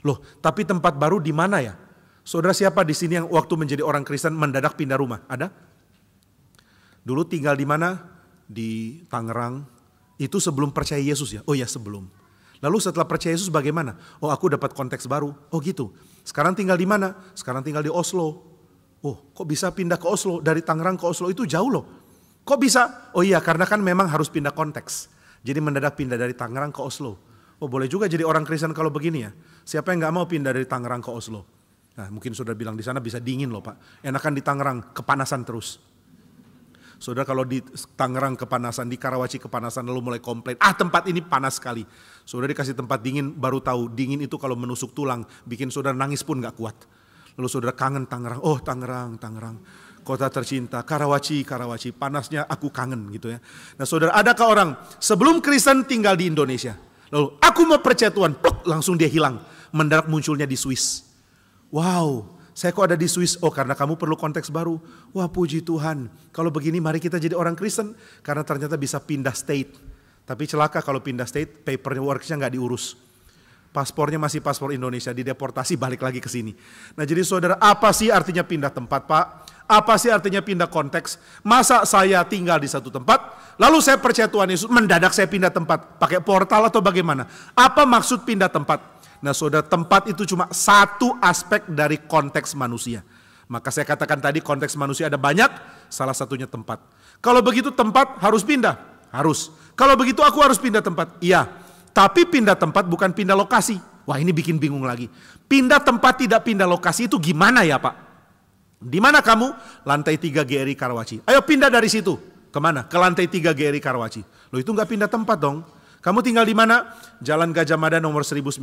S1: Loh, tapi tempat baru di mana ya? Saudara siapa di sini yang waktu menjadi orang Kristen mendadak pindah rumah? Ada? Dulu tinggal di mana? Di Tangerang. Itu sebelum percaya Yesus ya? Oh ya, sebelum. Lalu setelah percaya Yesus bagaimana? Oh, aku dapat konteks baru. Oh gitu. Sekarang tinggal di mana? Sekarang tinggal di Oslo. Oh, kok bisa pindah ke Oslo? Dari Tangerang ke Oslo itu jauh loh. Kok bisa? Oh iya, karena kan memang harus pindah konteks. Jadi mendadak pindah dari Tangerang ke Oslo. Oh, boleh juga jadi orang Kristen kalau begini ya. Siapa yang gak mau pindah dari Tangerang ke Oslo? Nah, mungkin saudara bilang di sana bisa dingin loh Pak. Enakan di Tangerang kepanasan terus. Saudara kalau di Tangerang kepanasan, di Karawaci kepanasan lalu mulai komplain. Tempat ini panas sekali. Saudara dikasih tempat dingin baru tahu dingin itu kalau menusuk tulang. Bikin saudara nangis pun gak kuat. Lalu saudara kangen Tangerang. Oh Tangerang. Kota tercinta, Karawaci, panasnya aku kangen gitu ya. Nah saudara, adakah orang sebelum Kristen tinggal di Indonesia, lalu aku mau percaya Tuhan, pluk, langsung dia hilang, mendadak munculnya di Swiss. Wow, saya kok ada di Swiss? Oh karena kamu perlu konteks baru. Wah puji Tuhan, kalau begini mari kita jadi orang Kristen, karena ternyata bisa pindah state. Tapi celaka kalau pindah state, paperworknya gak diurus. Paspornya masih paspor Indonesia, dideportasi balik lagi ke sini. Nah jadi saudara, apa sih artinya pindah tempat Pak? Apa sih artinya pindah konteks? Masa saya tinggal di satu tempat, lalu saya percaya Tuhan Yesus, mendadak saya pindah tempat, pakai portal atau bagaimana? Apa maksud pindah tempat? Nah saudara, tempat itu cuma satu aspek dari konteks manusia. Maka saya katakan tadi konteks manusia ada banyak, salah satunya tempat. Kalau begitu tempat harus pindah? Harus. Kalau begitu aku harus pindah tempat? Iya. Tapi pindah tempat bukan pindah lokasi. Wah ini bikin bingung lagi. Pindah tempat tidak pindah lokasi itu gimana ya Pak? Di mana kamu? Lantai 3 GRI Karawaci. Ayo pindah dari situ. Kemana? Ke lantai 3 GRI Karawaci. Loh itu nggak pindah tempat dong. Kamu tinggal di mana? Jalan Gajah Mada nomor 1900.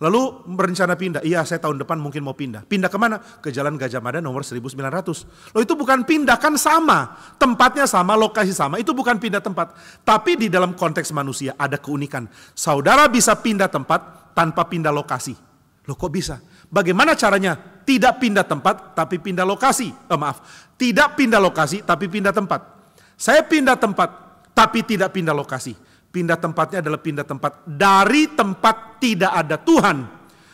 S1: Lalu berencana pindah. Iya saya tahun depan mungkin mau pindah. Pindah kemana? Ke Jalan Gajah Mada nomor 1900. Loh itu bukan pindah, kan sama. Tempatnya sama, lokasi sama. Itu bukan pindah tempat. Tapi di dalam konteks manusia ada keunikan. Saudara bisa pindah tempat tanpa pindah lokasi. Loh kok bisa? Bagaimana caranya? Tidak pindah tempat tapi pindah lokasi. Tidak pindah lokasi tapi pindah tempat. Saya pindah tempat tapi tidak pindah lokasi. Pindah tempatnya adalah pindah tempat dari tempat tidak ada Tuhan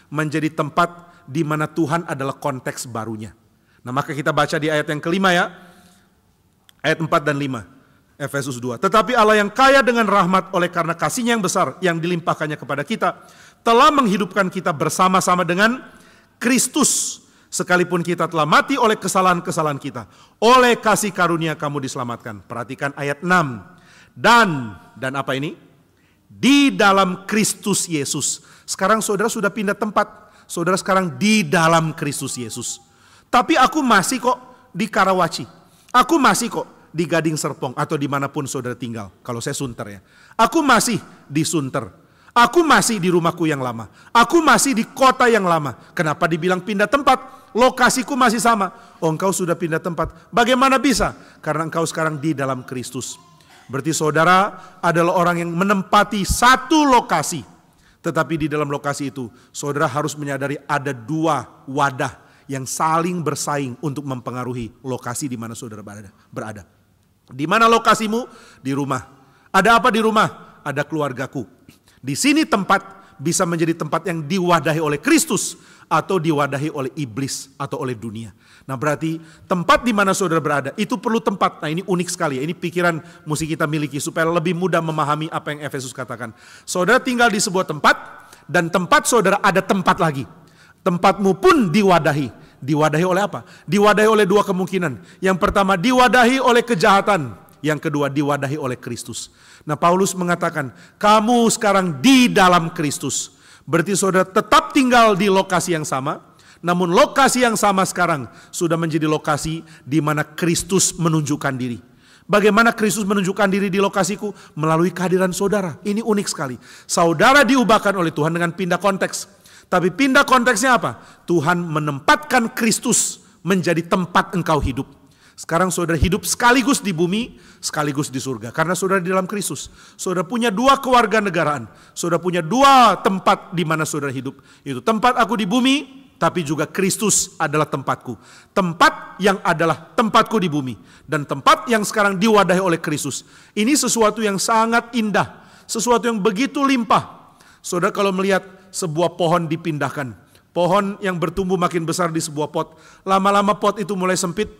S1: menjadi tempat di mana Tuhan adalah konteks barunya. Nah maka kita baca di ayat yang kelima ya. Ayat 4 dan 5. Efesus 2. Tetapi Allah yang kaya dengan rahmat oleh karena kasih-Nya yang besar yang dilimpahkannya kepada kita telah menghidupkan kita bersama-sama dengan Kristus, sekalipun kita telah mati oleh kesalahan-kesalahan kita, oleh kasih karunia kamu diselamatkan. Perhatikan ayat 6. Dan apa ini? Di dalam Kristus Yesus. Sekarang saudara sudah pindah tempat. Saudara sekarang di dalam Kristus Yesus. Tapi aku masih kok di Karawaci. Aku masih kok di Gading Serpong atau dimanapun saudara tinggal. Kalau saya Sunter ya. Aku masih di Sunter. Aku masih di rumahku yang lama. Aku masih di kota yang lama. Kenapa dibilang pindah tempat? Lokasiku masih sama. Oh engkau sudah pindah tempat. Bagaimana bisa? Karena engkau sekarang di dalam Kristus. Berarti saudara adalah orang yang menempati satu lokasi. Tetapi di dalam lokasi itu saudara harus menyadari ada dua wadah yang saling bersaing untuk mempengaruhi lokasi di mana saudara berada. Di mana lokasimu? Di rumah. Ada apa di rumah? Ada keluargaku. Di sini tempat bisa menjadi tempat yang diwadahi oleh Kristus atau diwadahi oleh iblis atau oleh dunia. Nah berarti tempat di mana saudara berada itu perlu tempat. Nah ini unik sekali ya. Ini pikiran mesti kita miliki supaya lebih mudah memahami apa yang Efesus katakan. Saudara tinggal di sebuah tempat dan tempat saudara ada tempat lagi. Tempatmu pun diwadahi. Diwadahi oleh apa? Diwadahi oleh dua kemungkinan. Yang pertama diwadahi oleh kejahatan. Yang kedua diwadahi oleh Kristus. Nah Paulus mengatakan kamu sekarang di dalam Kristus. Berarti saudara tetap tinggal di lokasi yang sama. Namun lokasi yang sama sekarang sudah menjadi lokasi di mana Kristus menunjukkan diri. Bagaimana Kristus menunjukkan diri di lokasiku? Melalui kehadiran saudara. Ini unik sekali. Saudara diubahkan oleh Tuhan dengan pindah konteks. Tapi pindah konteksnya apa? Tuhan menempatkan Kristus menjadi tempat engkau hidup. Sekarang saudara hidup sekaligus di bumi, sekaligus di surga. Karena saudara di dalam Kristus. Saudara punya dua kewarganegaraan. Saudara punya dua tempat di mana saudara hidup. Itu tempat aku di bumi, tapi juga Kristus adalah tempatku. Tempat yang adalah tempatku di bumi. Dan tempat yang sekarang diwadahi oleh Kristus. Ini sesuatu yang sangat indah. Sesuatu yang begitu limpah. Saudara kalau melihat sebuah pohon dipindahkan. Pohon yang bertumbuh makin besar di sebuah pot. Lama-lama pot itu mulai sempit.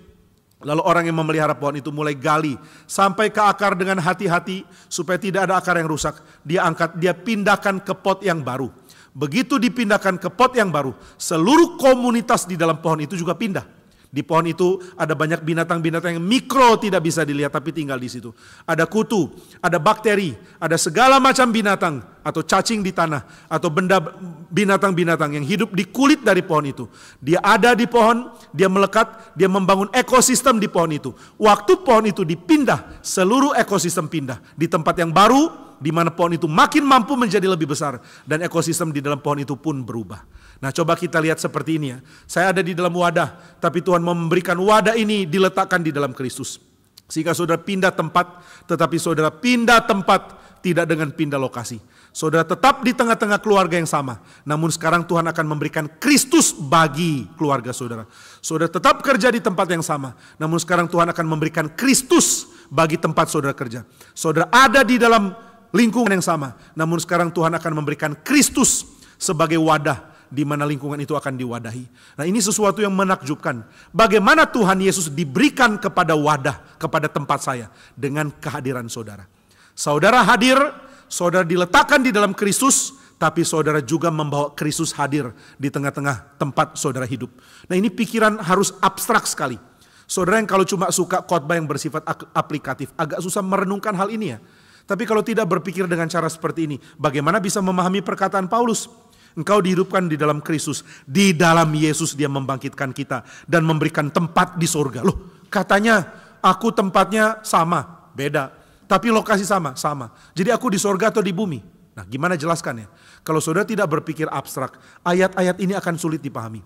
S1: Lalu orang yang memelihara pohon itu mulai gali. Sampai ke akar dengan hati-hati. Supaya tidak ada akar yang rusak. Dia angkat, dia pindahkan ke pot yang baru. Begitu dipindahkan ke pot yang baru. Seluruh komunitas di dalam pohon itu juga pindah. Di pohon itu ada banyak binatang-binatang yang mikro tidak bisa dilihat tapi tinggal di situ. Ada kutu, ada bakteri, ada segala macam binatang atau cacing di tanah atau benda binatang-binatang yang hidup di kulit dari pohon itu. Dia ada di pohon, dia melekat, dia membangun ekosistem di pohon itu. Waktu pohon itu dipindah, seluruh ekosistem pindah di tempat yang baru di mana pohon itu makin mampu menjadi lebih besar dan ekosistem di dalam pohon itu pun berubah. Nah, coba kita lihat seperti ini ya. Saya ada di dalam wadah, tapi Tuhan memberikan wadah ini diletakkan di dalam Kristus. Sehingga saudara pindah tempat, tetapi saudara pindah tempat tidak dengan pindah lokasi. Saudara tetap di tengah-tengah keluarga yang sama. Namun sekarang Tuhan akan memberikan Kristus bagi keluarga saudara. Saudara tetap kerja di tempat yang sama. Namun sekarang Tuhan akan memberikan Kristus bagi tempat saudara kerja. Saudara ada di dalam lingkungan yang sama. Namun sekarang Tuhan akan memberikan Kristus sebagai wadah di mana lingkungan itu akan diwadahi. Nah, ini sesuatu yang menakjubkan. Bagaimana Tuhan Yesus diberikan kepada wadah, kepada tempat saya dengan kehadiran saudara. Saudara hadir, saudara diletakkan di dalam Kristus, tapi saudara juga membawa Kristus hadir di tengah-tengah tempat saudara hidup. Nah, ini pikiran harus abstrak sekali. Saudara yang kalau cuma suka khotbah yang bersifat aplikatif, agak susah merenungkan hal ini ya. Tapi kalau tidak berpikir dengan cara seperti ini, bagaimana bisa memahami perkataan Paulus? Engkau dihidupkan di dalam Kristus. Di dalam Yesus dia membangkitkan kita dan memberikan tempat di surga. Loh, katanya aku tempatnya sama, beda. Tapi lokasi sama, sama. Jadi aku di surga atau di bumi? Nah, gimana jelaskannya? Kalau saudara tidak berpikir abstrak, ayat-ayat ini akan sulit dipahami.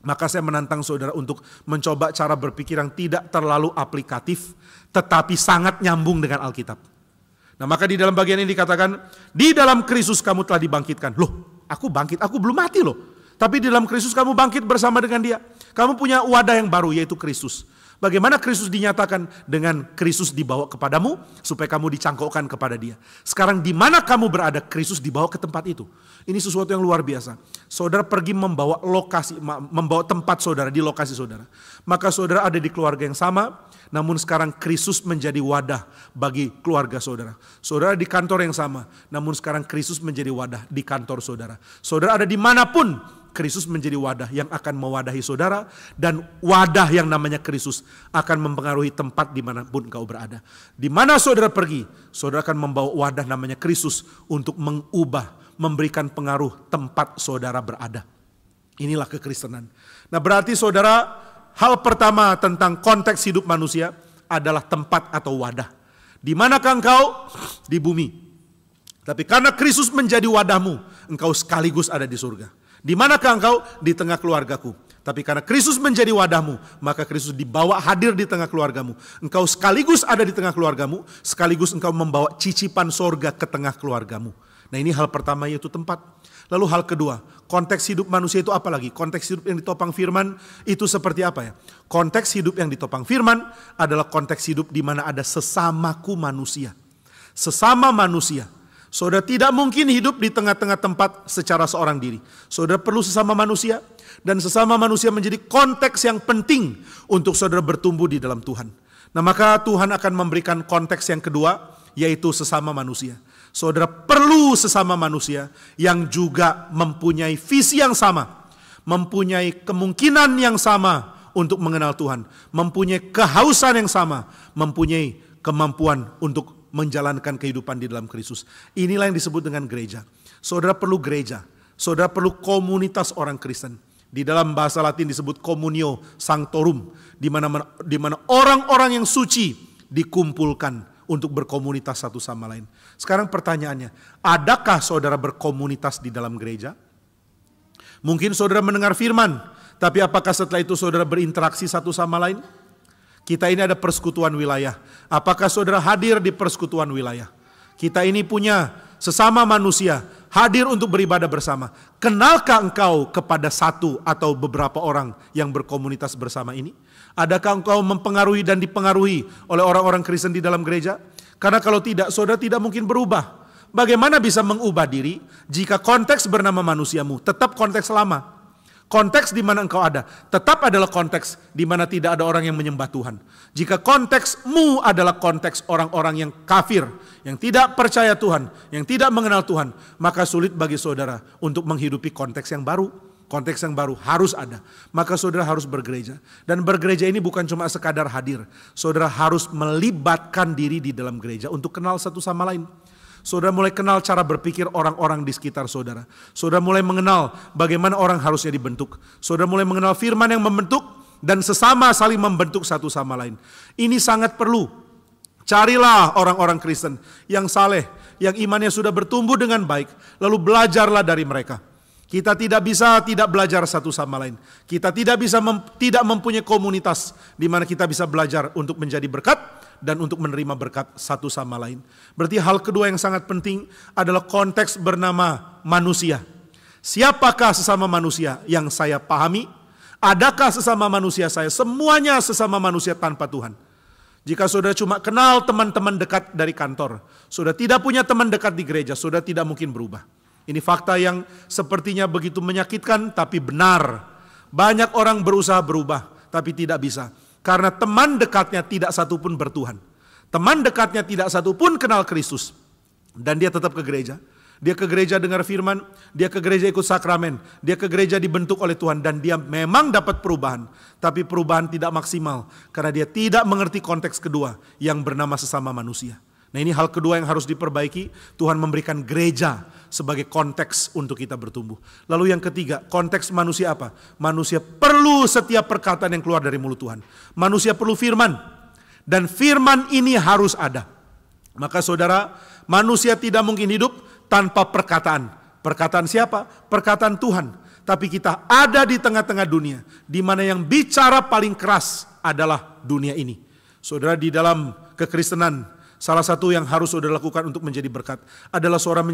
S1: Maka saya menantang saudara untuk mencoba cara berpikir yang tidak terlalu aplikatif, tetapi sangat nyambung dengan Alkitab. Nah, maka di dalam bagian ini dikatakan, di dalam Kristus kamu telah dibangkitkan. Loh, aku bangkit, aku belum mati loh. Tapi di dalam Kristus kamu bangkit bersama dengan dia. Kamu punya wadah yang baru yaitu Kristus. Bagaimana Kristus dinyatakan? Dengan Kristus dibawa kepadamu supaya kamu dicangkokkan kepada dia. Sekarang di mana kamu berada, Kristus dibawa ke tempat itu. Ini sesuatu yang luar biasa. Saudara pergi membawa lokasi, membawa tempat saudara di lokasi saudara. Maka saudara ada di keluarga yang sama, namun sekarang Kristus menjadi wadah bagi keluarga saudara. Saudara di kantor yang sama, namun sekarang Kristus menjadi wadah di kantor saudara. Saudara ada dimanapun, Kristus menjadi wadah yang akan mewadahi saudara. Dan wadah yang namanya Kristus akan mempengaruhi tempat dimanapun kau berada. Di mana saudara pergi, saudara akan membawa wadah namanya Kristus untuk mengubah, memberikan pengaruh tempat saudara berada. Inilah kekristenan. Nah, berarti saudara, hal pertama tentang konteks hidup manusia adalah tempat atau wadah. Di manakah engkau? Di bumi. Tapi karena Kristus menjadi wadahmu, engkau sekaligus ada di surga. Di manakah engkau? Di tengah keluargaku. Tapi karena Kristus menjadi wadahmu, maka Kristus dibawa hadir di tengah keluargamu. Engkau sekaligus ada di tengah keluargamu, sekaligus engkau membawa cicipan sorga ke tengah keluargamu. Nah, ini hal pertama yaitu tempat. Lalu hal kedua, konteks hidup manusia itu apa lagi? Konteks hidup yang ditopang firman itu seperti apa ya? Konteks hidup yang ditopang firman adalah konteks hidup di mana ada sesamaku manusia. Sesama manusia. Saudara tidak mungkin hidup di tengah-tengah tempat secara seorang diri. Saudara perlu sesama manusia. Dan sesama manusia menjadi konteks yang penting untuk saudara bertumbuh di dalam Tuhan. Nah, maka Tuhan akan memberikan konteks yang kedua, yaitu sesama manusia. Saudara perlu sesama manusia yang juga mempunyai visi yang sama. Mempunyai kemungkinan yang sama untuk mengenal Tuhan. Mempunyai kehausan yang sama. Mempunyai kemampuan untuk menjalankan kehidupan di dalam Kristus. Inilah yang disebut dengan gereja. Saudara perlu gereja. Saudara perlu komunitas orang Kristen. Di dalam bahasa Latin disebut communio sanctorum. Di mana orang-orang yang suci dikumpulkan untuk berkomunitas satu sama lain. Sekarang pertanyaannya, adakah saudara berkomunitas di dalam gereja? Mungkin saudara mendengar firman, tapi apakah setelah itu saudara berinteraksi satu sama lain? Kita ini ada persekutuan wilayah. Apakah saudara hadir di persekutuan wilayah? Kita ini punya sesama manusia, hadir untuk beribadah bersama. Kenalkah engkau kepada satu atau beberapa orang yang berkomunitas bersama ini? Adakah engkau mempengaruhi dan dipengaruhi oleh orang-orang Kristen di dalam gereja? Karena kalau tidak, saudara tidak mungkin berubah. Bagaimana bisa mengubah diri jika konteks bernama manusiamu tetap konteks lama? Konteks di mana engkau ada tetap adalah konteks di mana tidak ada orang yang menyembah Tuhan. Jika konteksmu adalah konteks orang-orang yang kafir, yang tidak percaya Tuhan, yang tidak mengenal Tuhan, maka sulit bagi saudara untuk menghidupi konteks yang baru. Konteks yang baru harus ada. Maka saudara harus bergereja. Dan bergereja ini bukan cuma sekadar hadir. Saudara harus melibatkan diri di dalam gereja untuk kenal satu sama lain. Saudara mulai kenal cara berpikir orang-orang di sekitar saudara. Saudara mulai mengenal bagaimana orang harusnya dibentuk. Saudara mulai mengenal firman yang membentuk dan sesama saling membentuk satu sama lain. Ini sangat perlu. Carilah orang-orang Kristen yang saleh, yang imannya sudah bertumbuh dengan baik, lalu belajarlah dari mereka. Kita tidak bisa tidak belajar satu sama lain. Kita tidak bisa tidak mempunyai komunitas di mana kita bisa belajar untuk menjadi berkat dan untuk menerima berkat satu sama lain. Berarti hal kedua yang sangat penting adalah konteks bernama manusia. Siapakah sesama manusia yang saya pahami? Adakah sesama manusia saya? Semuanya sesama manusia tanpa Tuhan. Jika saudara cuma kenal teman-teman dekat dari kantor, saudara tidak punya teman dekat di gereja, saudara tidak mungkin berubah. Ini fakta yang sepertinya begitu menyakitkan tapi benar. Banyak orang berusaha berubah tapi tidak bisa. Karena teman dekatnya tidak satupun bertuhan. Teman dekatnya tidak satupun kenal Kristus. Dan dia tetap ke gereja. Dia ke gereja dengar firman, dia ke gereja ikut sakramen, dia ke gereja dibentuk oleh Tuhan dan dia memang dapat perubahan. Tapi perubahan tidak maksimal karena dia tidak mengerti konteks kedua yang bernama sesama manusia. Nah ini hal kedua yang harus diperbaiki. Tuhan memberikan gereja sebagai konteks untuk kita bertumbuh. Lalu yang ketiga, konteks manusia apa? Manusia perlu setiap perkataan yang keluar dari mulut Tuhan. Manusia perlu firman. Dan firman ini harus ada. Maka saudara, manusia tidak mungkin hidup tanpa perkataan. Perkataan siapa? Perkataan Tuhan. Tapi kita ada di tengah-tengah dunia, di mana yang bicara paling keras adalah dunia ini. Saudara, di dalam kekristenan, salah satu yang harus saudara lakukan untuk menjadi berkat adalah saudara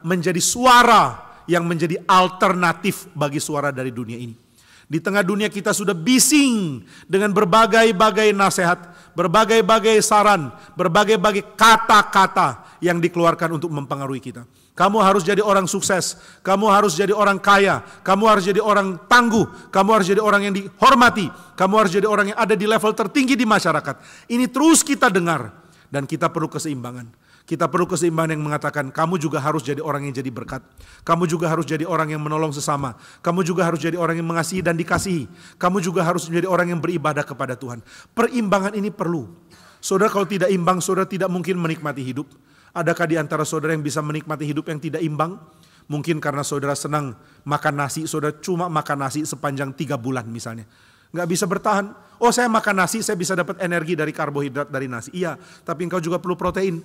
S1: menjadi suara yang menjadi alternatif bagi suara dari dunia ini. Di tengah dunia kita sudah bising dengan berbagai-bagai nasihat, berbagai-bagai saran, berbagai-bagai kata-kata yang dikeluarkan untuk mempengaruhi kita. Kamu harus jadi orang sukses, kamu harus jadi orang kaya, kamu harus jadi orang tangguh, kamu harus jadi orang yang dihormati, kamu harus jadi orang yang ada di level tertinggi di masyarakat. Ini terus kita dengar. Dan kita perlu keseimbangan. Kita perlu keseimbangan yang mengatakan kamu juga harus jadi orang yang jadi berkat. Kamu juga harus jadi orang yang menolong sesama. Kamu juga harus jadi orang yang mengasihi dan dikasihi. Kamu juga harus menjadi orang yang beribadah kepada Tuhan. Perimbangan ini perlu. Saudara, kalau tidak imbang, saudara tidak mungkin menikmati hidup. Adakah di antara saudara yang bisa menikmati hidup yang tidak imbang? Mungkin karena saudara senang makan nasi, saudara cuma makan nasi sepanjang 3 bulan misalnya. Nggak bisa bertahan. Oh, saya makan nasi, saya bisa dapat energi dari karbohidrat dari nasi. Iya, tapi engkau juga perlu protein.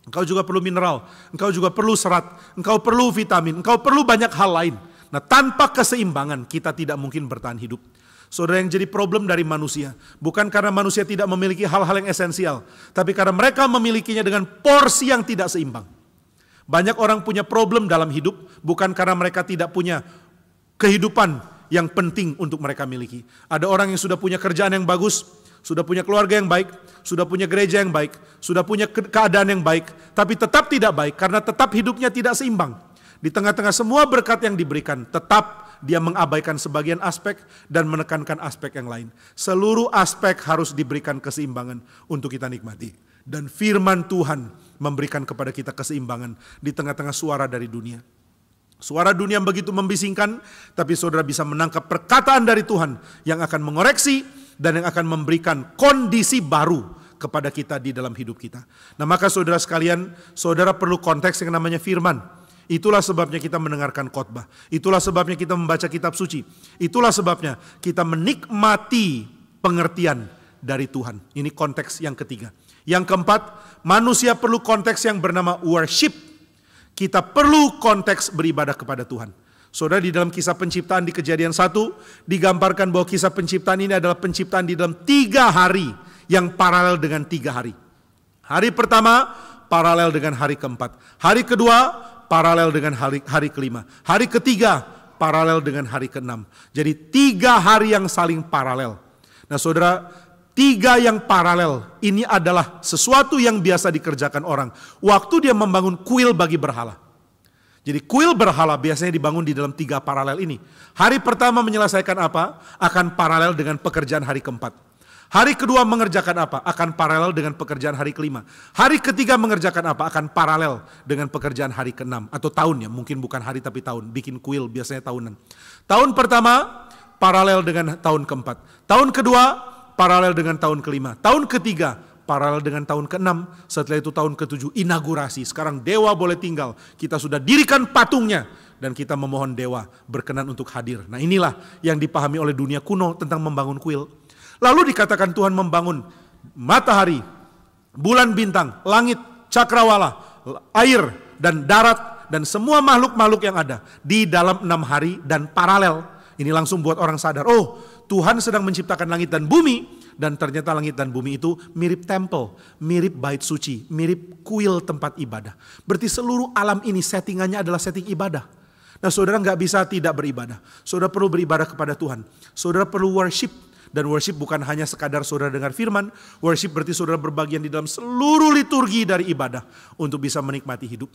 S1: Engkau juga perlu mineral. Engkau juga perlu serat. Engkau perlu vitamin. Engkau perlu banyak hal lain. Nah, tanpa keseimbangan kita tidak mungkin bertahan hidup. Saudara, yang jadi problem dari manusia bukan karena manusia tidak memiliki hal-hal yang esensial, tapi karena mereka memilikinya dengan porsi yang tidak seimbang. Banyak orang punya problem dalam hidup bukan karena mereka tidak punya kehidupan yang penting untuk mereka miliki. Ada orang yang sudah punya kerjaan yang bagus, sudah punya keluarga yang baik, sudah punya gereja yang baik, sudah punya keadaan yang baik, tapi tetap tidak baik karena tetap hidupnya tidak seimbang. Di tengah-tengah semua berkat yang diberikan, tetap dia mengabaikan sebagian aspek dan menekankan aspek yang lain. Seluruh aspek harus diberikan keseimbangan untuk kita nikmati. Dan firman Tuhan memberikan kepada kita keseimbangan di tengah-tengah suara dari dunia. Suara dunia begitu membisingkan, tapi saudara bisa menangkap perkataan dari Tuhan yang akan mengoreksi dan yang akan memberikan kondisi baru kepada kita di dalam hidup kita. Nah, maka saudara sekalian, saudara perlu konteks yang namanya firman. Itulah sebabnya kita mendengarkan khotbah. Itulah sebabnya kita membaca kitab suci. Itulah sebabnya kita menikmati pengertian dari Tuhan. Ini konteks yang ketiga. Yang keempat, manusia perlu konteks yang bernama worship. Kita perlu konteks beribadah kepada Tuhan. Saudara, di dalam kisah penciptaan di Kejadian 1 digambarkan bahwa kisah penciptaan ini adalah penciptaan di dalam 3 hari yang paralel dengan 3 hari. Hari pertama paralel dengan hari keempat. Hari kedua paralel dengan hari kelima. Hari ketiga paralel dengan hari keenam. Jadi 3 hari yang saling paralel. Nah saudara, 3 yang paralel ini adalah sesuatu yang biasa dikerjakan orang waktu dia membangun kuil bagi berhala. Jadi kuil berhala biasanya dibangun di dalam 3 paralel ini. Hari pertama menyelesaikan apa? Akan paralel dengan pekerjaan hari keempat. Hari kedua mengerjakan apa? Akan paralel dengan pekerjaan hari kelima. Hari ketiga mengerjakan apa? Akan paralel dengan pekerjaan hari keenam. Atau tahunnya, mungkin bukan hari tapi tahun. Bikin kuil biasanya tahunan. Tahun pertama paralel dengan tahun keempat. Tahun kedua paralel dengan tahun kelima. Tahun ketiga paralel dengan tahun ke-6, setelah itu tahun ke-7 inaugurasi. Sekarang dewa boleh tinggal. Kita sudah dirikan patungnya dan kita memohon dewa berkenan untuk hadir. Nah, inilah yang dipahami oleh dunia kuno tentang membangun kuil. Lalu dikatakan Tuhan membangun matahari, bulan bintang, langit, cakrawala, air dan darat dan semua makhluk-makhluk yang ada di dalam 6 hari dan paralel. Ini langsung buat orang sadar, oh Tuhan sedang menciptakan langit dan bumi. Dan ternyata langit dan bumi itu mirip tempel, mirip bait suci, mirip kuil tempat ibadah. Berarti seluruh alam ini settingannya adalah setting ibadah. Nah saudara nggak bisa tidak beribadah. Saudara perlu beribadah kepada Tuhan. Saudara perlu worship. Dan worship bukan hanya sekadar saudara dengar firman. Worship berarti saudara berbagian di dalam seluruh liturgi dari ibadah untuk bisa menikmati hidup.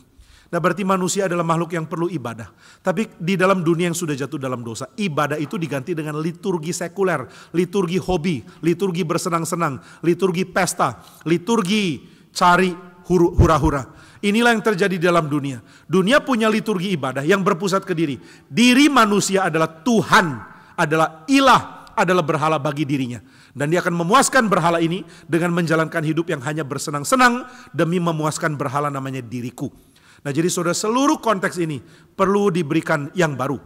S1: Nah berarti manusia adalah makhluk yang perlu ibadah. Tapi di dalam dunia yang sudah jatuh dalam dosa, ibadah itu diganti dengan liturgi sekuler, liturgi hobi, liturgi bersenang-senang, liturgi pesta, liturgi cari hura-hura. Inilah yang terjadi dalam dunia. Dunia punya liturgi ibadah yang berpusat ke diri. Diri manusia adalah Tuhan, adalah ilah, adalah berhala bagi dirinya. Dan dia akan memuaskan berhala ini dengan menjalankan hidup yang hanya bersenang-senang demi memuaskan berhala namanya diriku. Nah jadi saudara, seluruh konteks ini perlu diberikan yang baru.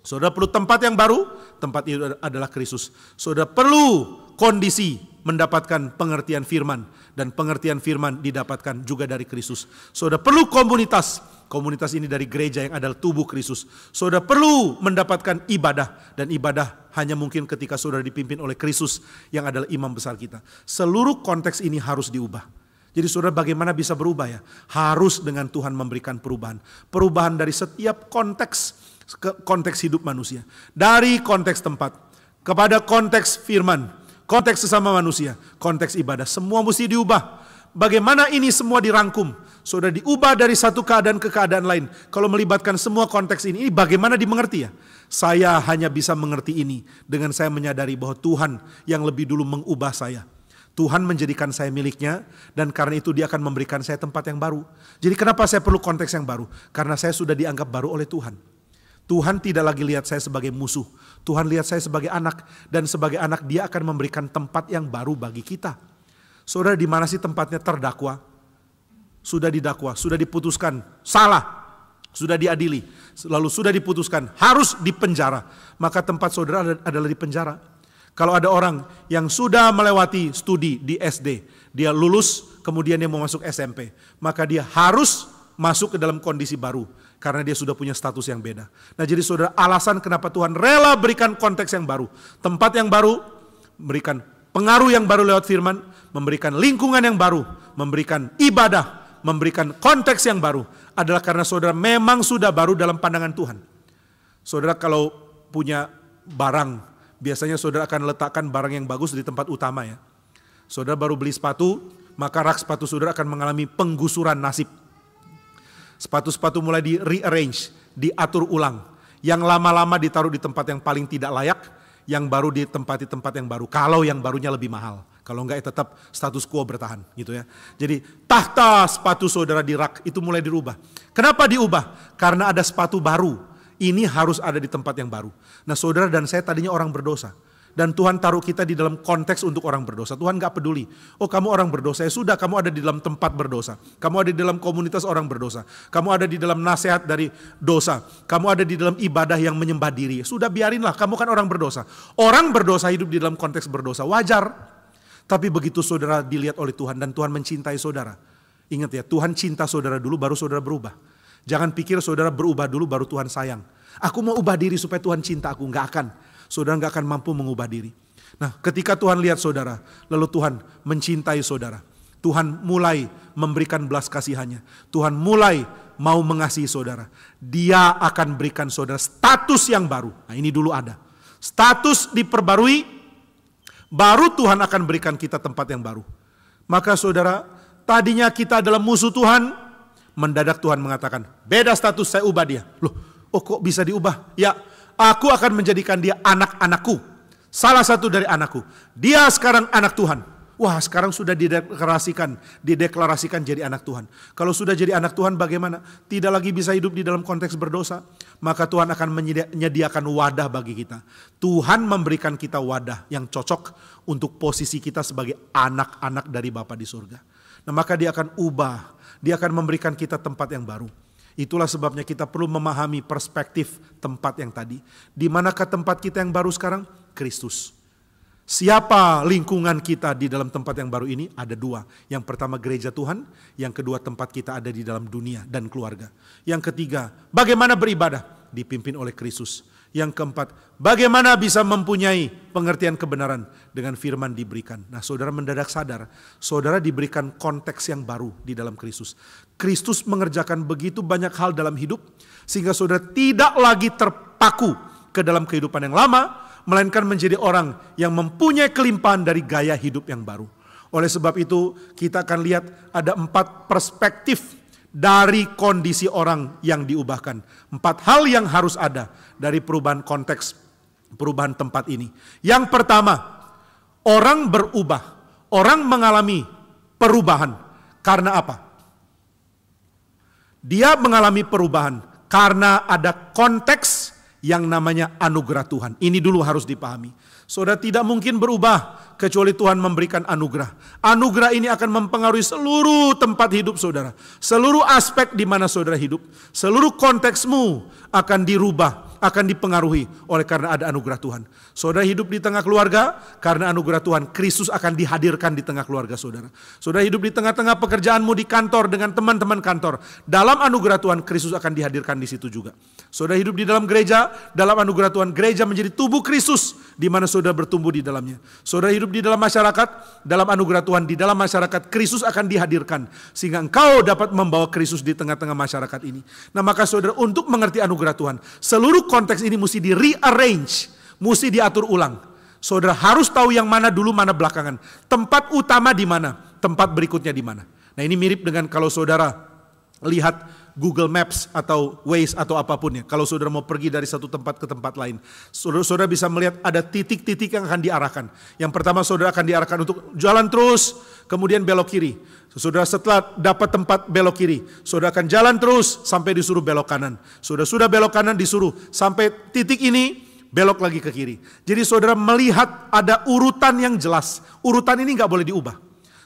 S1: Saudara perlu tempat yang baru, tempat itu adalah Kristus. Saudara perlu kondisi mendapatkan pengertian firman. Dan pengertian firman didapatkan juga dari Kristus. Saudara perlu komunitas. Komunitas ini dari gereja yang adalah tubuh Kristus. Saudara perlu mendapatkan ibadah. Dan ibadah hanya mungkin ketika saudara dipimpin oleh Kristus yang adalah imam besar kita. Seluruh konteks ini harus diubah. Jadi saudara bagaimana bisa berubah ya? Harus dengan Tuhan memberikan perubahan. Perubahan dari setiap konteks hidup manusia. Dari konteks tempat, kepada konteks firman, konteks sesama manusia, konteks ibadah. Semua mesti diubah. Bagaimana ini semua dirangkum? Saudara diubah dari satu keadaan ke keadaan lain. Kalau melibatkan semua konteks ini bagaimana dimengerti ya? Saya hanya bisa mengerti ini dengan saya menyadari bahwa Tuhan yang lebih dulu mengubah saya. Tuhan menjadikan saya miliknya dan karena itu dia akan memberikan saya tempat yang baru. Jadi kenapa saya perlu konteks yang baru? Karena saya sudah dianggap baru oleh Tuhan. Tuhan tidak lagi lihat saya sebagai musuh. Tuhan lihat saya sebagai anak dan sebagai anak dia akan memberikan tempat yang baru bagi kita. Saudara, di mana sih tempatnya terdakwa? Sudah didakwa, sudah diputuskan salah, sudah diadili, lalu sudah diputuskan harus dipenjara. Maka tempat saudara adalah di penjara. Kalau ada orang yang sudah melewati studi di SD, dia lulus, kemudian dia mau masuk SMP, maka dia harus masuk ke dalam kondisi baru, karena dia sudah punya status yang beda. Nah jadi saudara, alasan kenapa Tuhan rela berikan konteks yang baru, tempat yang baru, memberikan pengaruh yang baru lewat firman, memberikan lingkungan yang baru, memberikan ibadah, memberikan konteks yang baru, adalah karena saudara memang sudah baru dalam pandangan Tuhan. Saudara kalau punya barang, biasanya saudara akan letakkan barang yang bagus di tempat utama ya. Saudara baru beli sepatu, maka rak sepatu saudara akan mengalami penggusuran nasib. Sepatu-sepatu mulai di rearrange, diatur ulang. Yang lama-lama ditaruh di tempat yang paling tidak layak, yang baru ditempati tempat yang baru. Kalau yang barunya lebih mahal. Kalau enggak tetap status quo bertahan gitu ya. Jadi tahta sepatu saudara di rak itu mulai dirubah. Kenapa diubah? Karena ada sepatu baru. Ini harus ada di tempat yang baru. Nah saudara dan saya tadinya orang berdosa. Dan Tuhan taruh kita di dalam konteks untuk orang berdosa. Tuhan gak peduli. Oh kamu orang berdosa, ya sudah kamu ada di dalam tempat berdosa. Kamu ada di dalam komunitas orang berdosa. Kamu ada di dalam nasihat dari dosa. Kamu ada di dalam ibadah yang menyembah diri. Sudah biarinlah, kamu kan orang berdosa. Orang berdosa hidup di dalam konteks berdosa, wajar. Tapi begitu saudara dilihat oleh Tuhan dan Tuhan mencintai saudara. Ingat ya, Tuhan cinta saudara dulu baru saudara berubah. Jangan pikir saudara berubah dulu baru Tuhan sayang. Aku mau ubah diri supaya Tuhan cinta aku. Nggak akan. Saudara nggak akan mampu mengubah diri. Nah, ketika Tuhan lihat saudara, lalu Tuhan mencintai saudara. Tuhan mulai memberikan belas kasihannya. Tuhan mulai mau mengasihi saudara. Dia akan berikan saudara status yang baru. Nah, ini dulu ada. Status diperbarui, baru Tuhan akan berikan kita tempat yang baru. Maka saudara, tadinya kita adalah musuh Tuhan, mendadak Tuhan mengatakan, beda status, saya ubah dia. Loh, kok bisa diubah? Ya, aku akan menjadikan dia anak-anakku. Salah satu dari anakku. Dia sekarang anak Tuhan. Wah, sekarang sudah dideklarasikan jadi anak Tuhan. Kalau sudah jadi anak Tuhan bagaimana? Tidak lagi bisa hidup di dalam konteks berdosa. Maka Tuhan akan menyediakan wadah bagi kita. Tuhan memberikan kita wadah yang cocok untuk posisi kita sebagai anak-anak dari Bapa di surga. Nah, maka dia akan ubah. Dia akan memberikan kita tempat yang baru. Itulah sebabnya kita perlu memahami perspektif tempat yang tadi. Di manakah tempat kita yang baru sekarang? Kristus. Siapa lingkungan kita di dalam tempat yang baru ini? Ada dua. Yang pertama gereja Tuhan, yang kedua tempat kita ada di dalam dunia dan keluarga. Yang ketiga, bagaimana beribadah? Dipimpin oleh Kristus. Yang keempat, bagaimana bisa mempunyai pengertian kebenaran? Dengan firman diberikan. Nah, saudara mendadak sadar, saudara diberikan konteks yang baru di dalam Kristus. Kristus mengerjakan begitu banyak hal dalam hidup, sehingga saudara tidak lagi terpaku ke dalam kehidupan yang lama, melainkan menjadi orang yang mempunyai kelimpahan dari gaya hidup yang baru. Oleh sebab itu kita akan lihat ada 4 perspektif dari kondisi orang yang diubahkan. 4 hal yang harus ada dari perubahan konteks, perubahan tempat ini. Yang pertama, orang berubah. Orang mengalami perubahan. Karena apa? Dia mengalami perubahan karena ada konteks yang namanya anugerah Tuhan. Ini dulu harus dipahami. Saudara tidak mungkin berubah kecuali Tuhan memberikan anugerah. Anugerah ini akan mempengaruhi seluruh tempat hidup saudara. Seluruh aspek di mana saudara hidup. Seluruh konteksmu akan dirubah, akan dipengaruhi oleh karena ada anugerah Tuhan. Saudara hidup di tengah keluarga, karena anugerah Tuhan, Kristus akan dihadirkan di tengah keluarga saudara. Saudara hidup di tengah-tengah pekerjaanmu di kantor dengan teman-teman kantor. Dalam anugerah Tuhan, Kristus akan dihadirkan di situ juga. Saudara hidup di dalam gereja, dalam anugerah Tuhan, gereja menjadi tubuh Kristus, di mana saudara bertumbuh di dalamnya. Saudara hidup di dalam masyarakat, dalam anugerah Tuhan, di dalam masyarakat, Kristus akan dihadirkan. Sehingga engkau dapat membawa Kristus di tengah-tengah masyarakat ini. Nah, maka saudara, untuk mengerti anugerah Tuhan, seluruh konteks ini mesti di-rearrange, mesti diatur ulang. Saudara harus tahu yang mana dulu, mana belakangan. Tempat utama di mana, tempat berikutnya di mana. Nah, ini mirip dengan kalau saudara lihat Google Maps atau Waze atau apapun ya. Kalau saudara mau pergi dari satu tempat ke tempat lain, saudara bisa melihat ada titik-titik yang akan diarahkan. Yang pertama saudara akan diarahkan untuk jalan terus, kemudian belok kiri. Saudara setelah dapat tempat belok kiri, saudara akan jalan terus sampai disuruh belok kanan. Saudara sudah belok kanan disuruh sampai titik ini, belok lagi ke kiri. Jadi saudara melihat ada urutan yang jelas. Urutan ini nggak boleh diubah.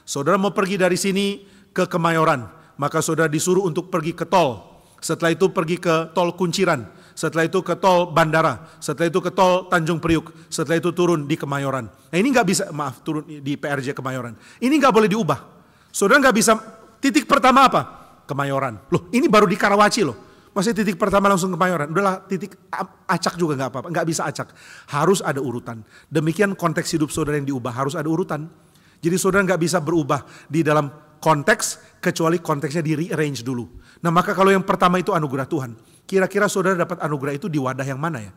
S1: Saudara mau pergi dari sini ke Kemayoran, maka saudara disuruh untuk pergi ke tol. Setelah itu pergi ke tol Kunciran. Setelah itu ke tol Bandara. Setelah itu ke tol Tanjung Priuk. Setelah itu turun di Kemayoran. Nah, ini nggak bisa, turun di PRJ Kemayoran. Ini nggak boleh diubah. Saudara nggak bisa, titik pertama apa? Kemayoran. Loh, ini baru di Karawaci loh. Masih titik pertama langsung Kemayoran. Udahlah, titik acak juga nggak apa-apa. Nggak bisa acak. Harus ada urutan. Demikian konteks hidup saudara yang diubah. Harus ada urutan. Jadi saudara nggak bisa berubah di dalam konteks, kecuali konteksnya di rearrange dulu. Nah, maka kalau yang pertama itu anugerah Tuhan, kira-kira saudara dapat anugerah itu di wadah yang mana ya?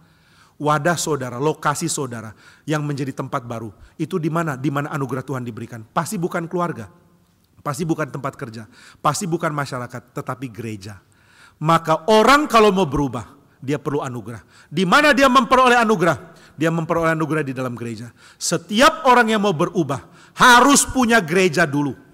S1: Wadah saudara, lokasi saudara yang menjadi tempat baru. Itu di mana? Di mana anugerah Tuhan diberikan. Pasti bukan keluarga, pasti bukan tempat kerja, pasti bukan masyarakat, tetapi gereja. Maka orang kalau mau berubah, dia perlu anugerah. Di mana dia memperoleh anugerah? Dia memperoleh anugerah di dalam gereja. Setiap orang yang mau berubah harus punya gereja dulu.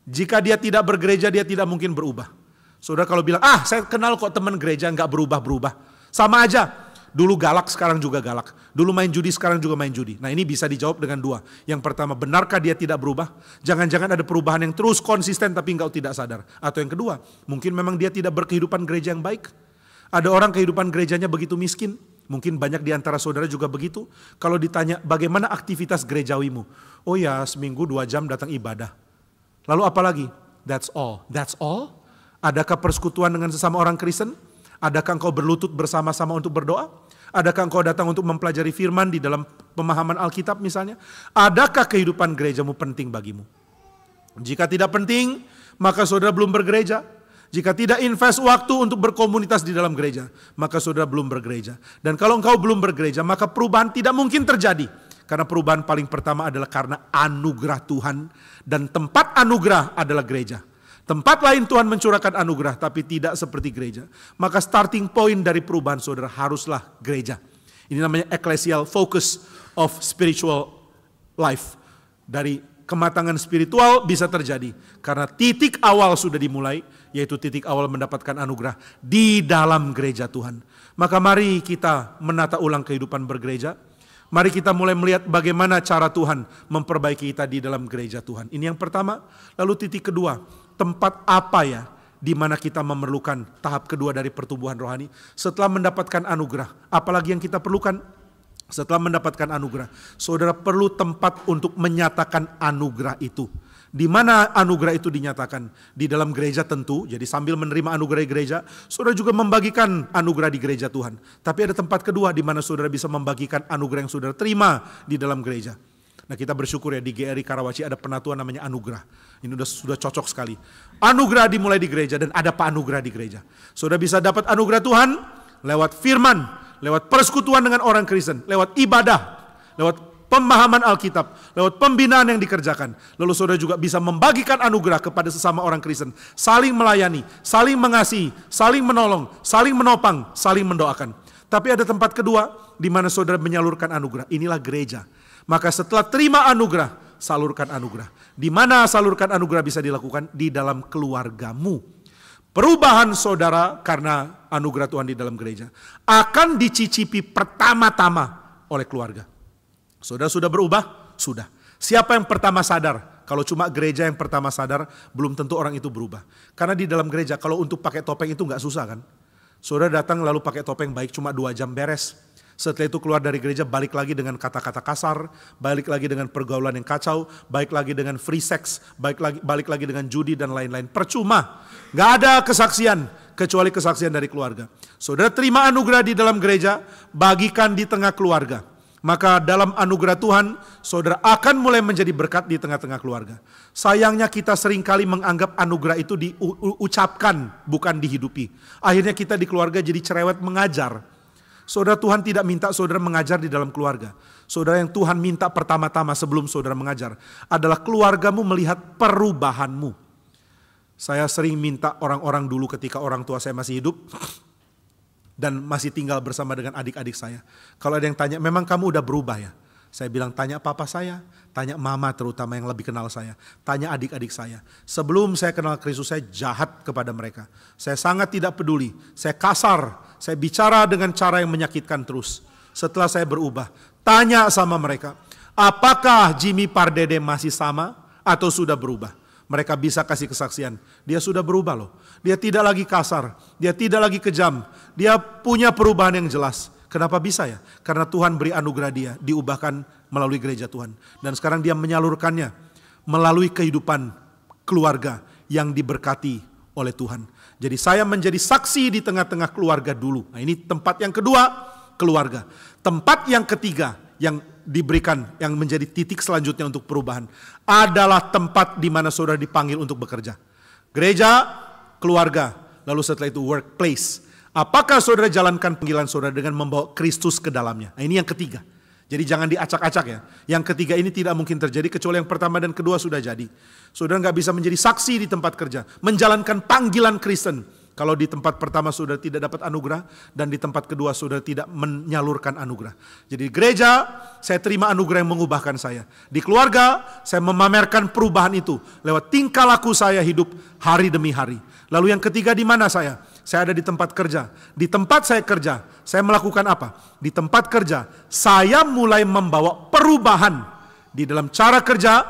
S1: Jika dia tidak bergereja, dia tidak mungkin berubah. Saudara kalau bilang, saya kenal kok teman gereja nggak berubah-berubah. Sama aja, dulu galak sekarang juga galak. Dulu main judi sekarang juga main judi. Nah, ini bisa dijawab dengan 2. Yang pertama, benarkah dia tidak berubah? Jangan-jangan ada perubahan yang terus konsisten tapi engkau tidak sadar. Atau yang kedua, mungkin memang dia tidak berkehidupan gereja yang baik. Ada orang kehidupan gerejanya begitu miskin. Mungkin banyak di antara saudara juga begitu. Kalau ditanya bagaimana aktivitas gerejawimu? Oh ya, seminggu 2 jam datang ibadah. Lalu apa lagi? That's all. That's all? Adakah persekutuan dengan sesama orang Kristen? Adakah engkau berlutut bersama-sama untuk berdoa? Adakah engkau datang untuk mempelajari firman di dalam pemahaman Alkitab misalnya? Adakah kehidupan gerejamu penting bagimu? Jika tidak penting, maka saudara belum bergereja. Jika tidak invest waktu untuk berkomunitas di dalam gereja, maka saudara belum bergereja. Dan kalau engkau belum bergereja, maka perubahan tidak mungkin terjadi. Karena perubahan paling pertama adalah karena anugerah Tuhan. Dan tempat anugerah adalah gereja. Tempat lain Tuhan mencurahkan anugerah, tapi tidak seperti gereja. Maka starting point dari perubahan saudara haruslah gereja. Ini namanya ecclesial focus of spiritual life. Dari kematangan spiritual bisa terjadi karena titik awal sudah dimulai, yaitu titik awal mendapatkan anugerah di dalam gereja Tuhan. Maka mari kita menata ulang kehidupan bergereja. Mari kita mulai melihat bagaimana cara Tuhan memperbaiki kita di dalam gereja Tuhan. Ini yang pertama. Lalu titik kedua, tempat apa ya di mana kita memerlukan tahap kedua dari pertumbuhan rohani setelah mendapatkan anugerah. Apalagi yang kita perlukan? Setelah mendapatkan anugerah, saudara perlu tempat untuk menyatakan anugerah itu. Di mana anugerah itu dinyatakan? Di dalam gereja tentu, jadi sambil menerima anugerah di gereja, saudara juga membagikan anugerah di gereja Tuhan. Tapi ada tempat kedua di mana saudara bisa membagikan anugerah yang saudara terima di dalam gereja. Nah, kita bersyukur ya di GRI Karawaci ada penatuan namanya anugerah. Ini sudah cocok sekali. Anugerah dimulai di gereja dan ada anugerah di gereja. Saudara bisa dapat anugerah Tuhan lewat firman, lewat persekutuan dengan orang Kristen, lewat ibadah, lewat pemahaman Alkitab, lewat pembinaan yang dikerjakan. Lalu saudara juga bisa membagikan anugerah kepada sesama orang Kristen. Saling melayani, saling mengasihi, saling menolong, saling menopang, saling mendoakan. Tapi ada tempat kedua di mana saudara menyalurkan anugerah. Inilah gereja. Maka setelah terima anugerah, salurkan anugerah. Di mana salurkan anugerah bisa dilakukan? Di dalam keluargamu. Perubahan saudara karena anugerah Tuhan di dalam gereja akan dicicipi pertama-tama oleh keluarga. Saudara sudah berubah? Sudah. Siapa yang pertama sadar? Kalau cuma gereja yang pertama sadar, belum tentu orang itu berubah. Karena di dalam gereja kalau untuk pakai topeng itu gak susah kan? Saudara datang lalu pakai topeng baik cuma 2 jam beres. Setelah itu keluar dari gereja balik lagi dengan kata-kata kasar, balik lagi dengan pergaulan yang kacau, balik lagi dengan free sex, balik lagi dengan judi dan lain-lain. Percuma, gak ada kesaksian kecuali kesaksian dari keluarga. Saudara terima anugerah di dalam gereja, bagikan di tengah keluarga. Maka dalam anugerah Tuhan, saudara akan mulai menjadi berkat di tengah-tengah keluarga. Sayangnya kita seringkali menganggap anugerah itu diucapkan, bukan dihidupi. Akhirnya kita di keluarga jadi cerewet mengajar. Saudara, Tuhan tidak minta saudara mengajar di dalam keluarga. Saudara, yang Tuhan minta pertama-tama sebelum saudara mengajar adalah keluargamu melihat perubahanmu. Saya sering minta orang-orang dulu ketika orang tua saya masih hidup dan masih tinggal bersama dengan adik-adik saya. Kalau ada yang tanya, memang kamu udah berubah ya? Saya bilang, tanya papa saya, tanya mama terutama yang lebih kenal saya, tanya adik-adik saya. Sebelum saya kenal Kristus, saya jahat kepada mereka. Saya sangat tidak peduli, saya kasar, saya bicara dengan cara yang menyakitkan terus. Setelah saya berubah, tanya sama mereka, apakah Jimmy Pardede masih sama atau sudah berubah? Mereka bisa kasih kesaksian, dia sudah berubah loh. Dia tidak lagi kasar, dia tidak lagi kejam, dia punya perubahan yang jelas. Kenapa bisa ya? Karena Tuhan beri anugerah dia, diubahkan melalui gereja Tuhan. Dan sekarang dia menyalurkannya melalui kehidupan keluarga yang diberkati oleh Tuhan. Jadi saya menjadi saksi di tengah-tengah keluarga dulu. Nah, ini tempat yang kedua, keluarga. Tempat yang ketiga yang diberikan, yang menjadi titik selanjutnya untuk perubahan, adalah tempat di mana saudara dipanggil untuk bekerja. Gereja, keluarga, lalu setelah itu workplace. Apakah saudara jalankan panggilan saudara dengan membawa Kristus ke dalamnya? Nah, ini yang ketiga. Jadi jangan diacak-acak ya. Yang ketiga ini tidak mungkin terjadi kecuali yang pertama dan kedua sudah jadi. Saudara nggak bisa menjadi saksi di tempat kerja, menjalankan panggilan Kristen kalau di tempat pertama saudara tidak dapat anugerah dan di tempat kedua saudara tidak menyalurkan anugerah. Jadi di gereja saya terima anugerah yang mengubahkan saya. Di keluarga saya memamerkan perubahan itu lewat tingkah laku saya hidup hari demi hari. Lalu yang ketiga di mana saya? Saya ada di tempat kerja. Di tempat saya kerja, saya melakukan apa? Di tempat kerja, saya mulai membawa perubahan di dalam cara kerja,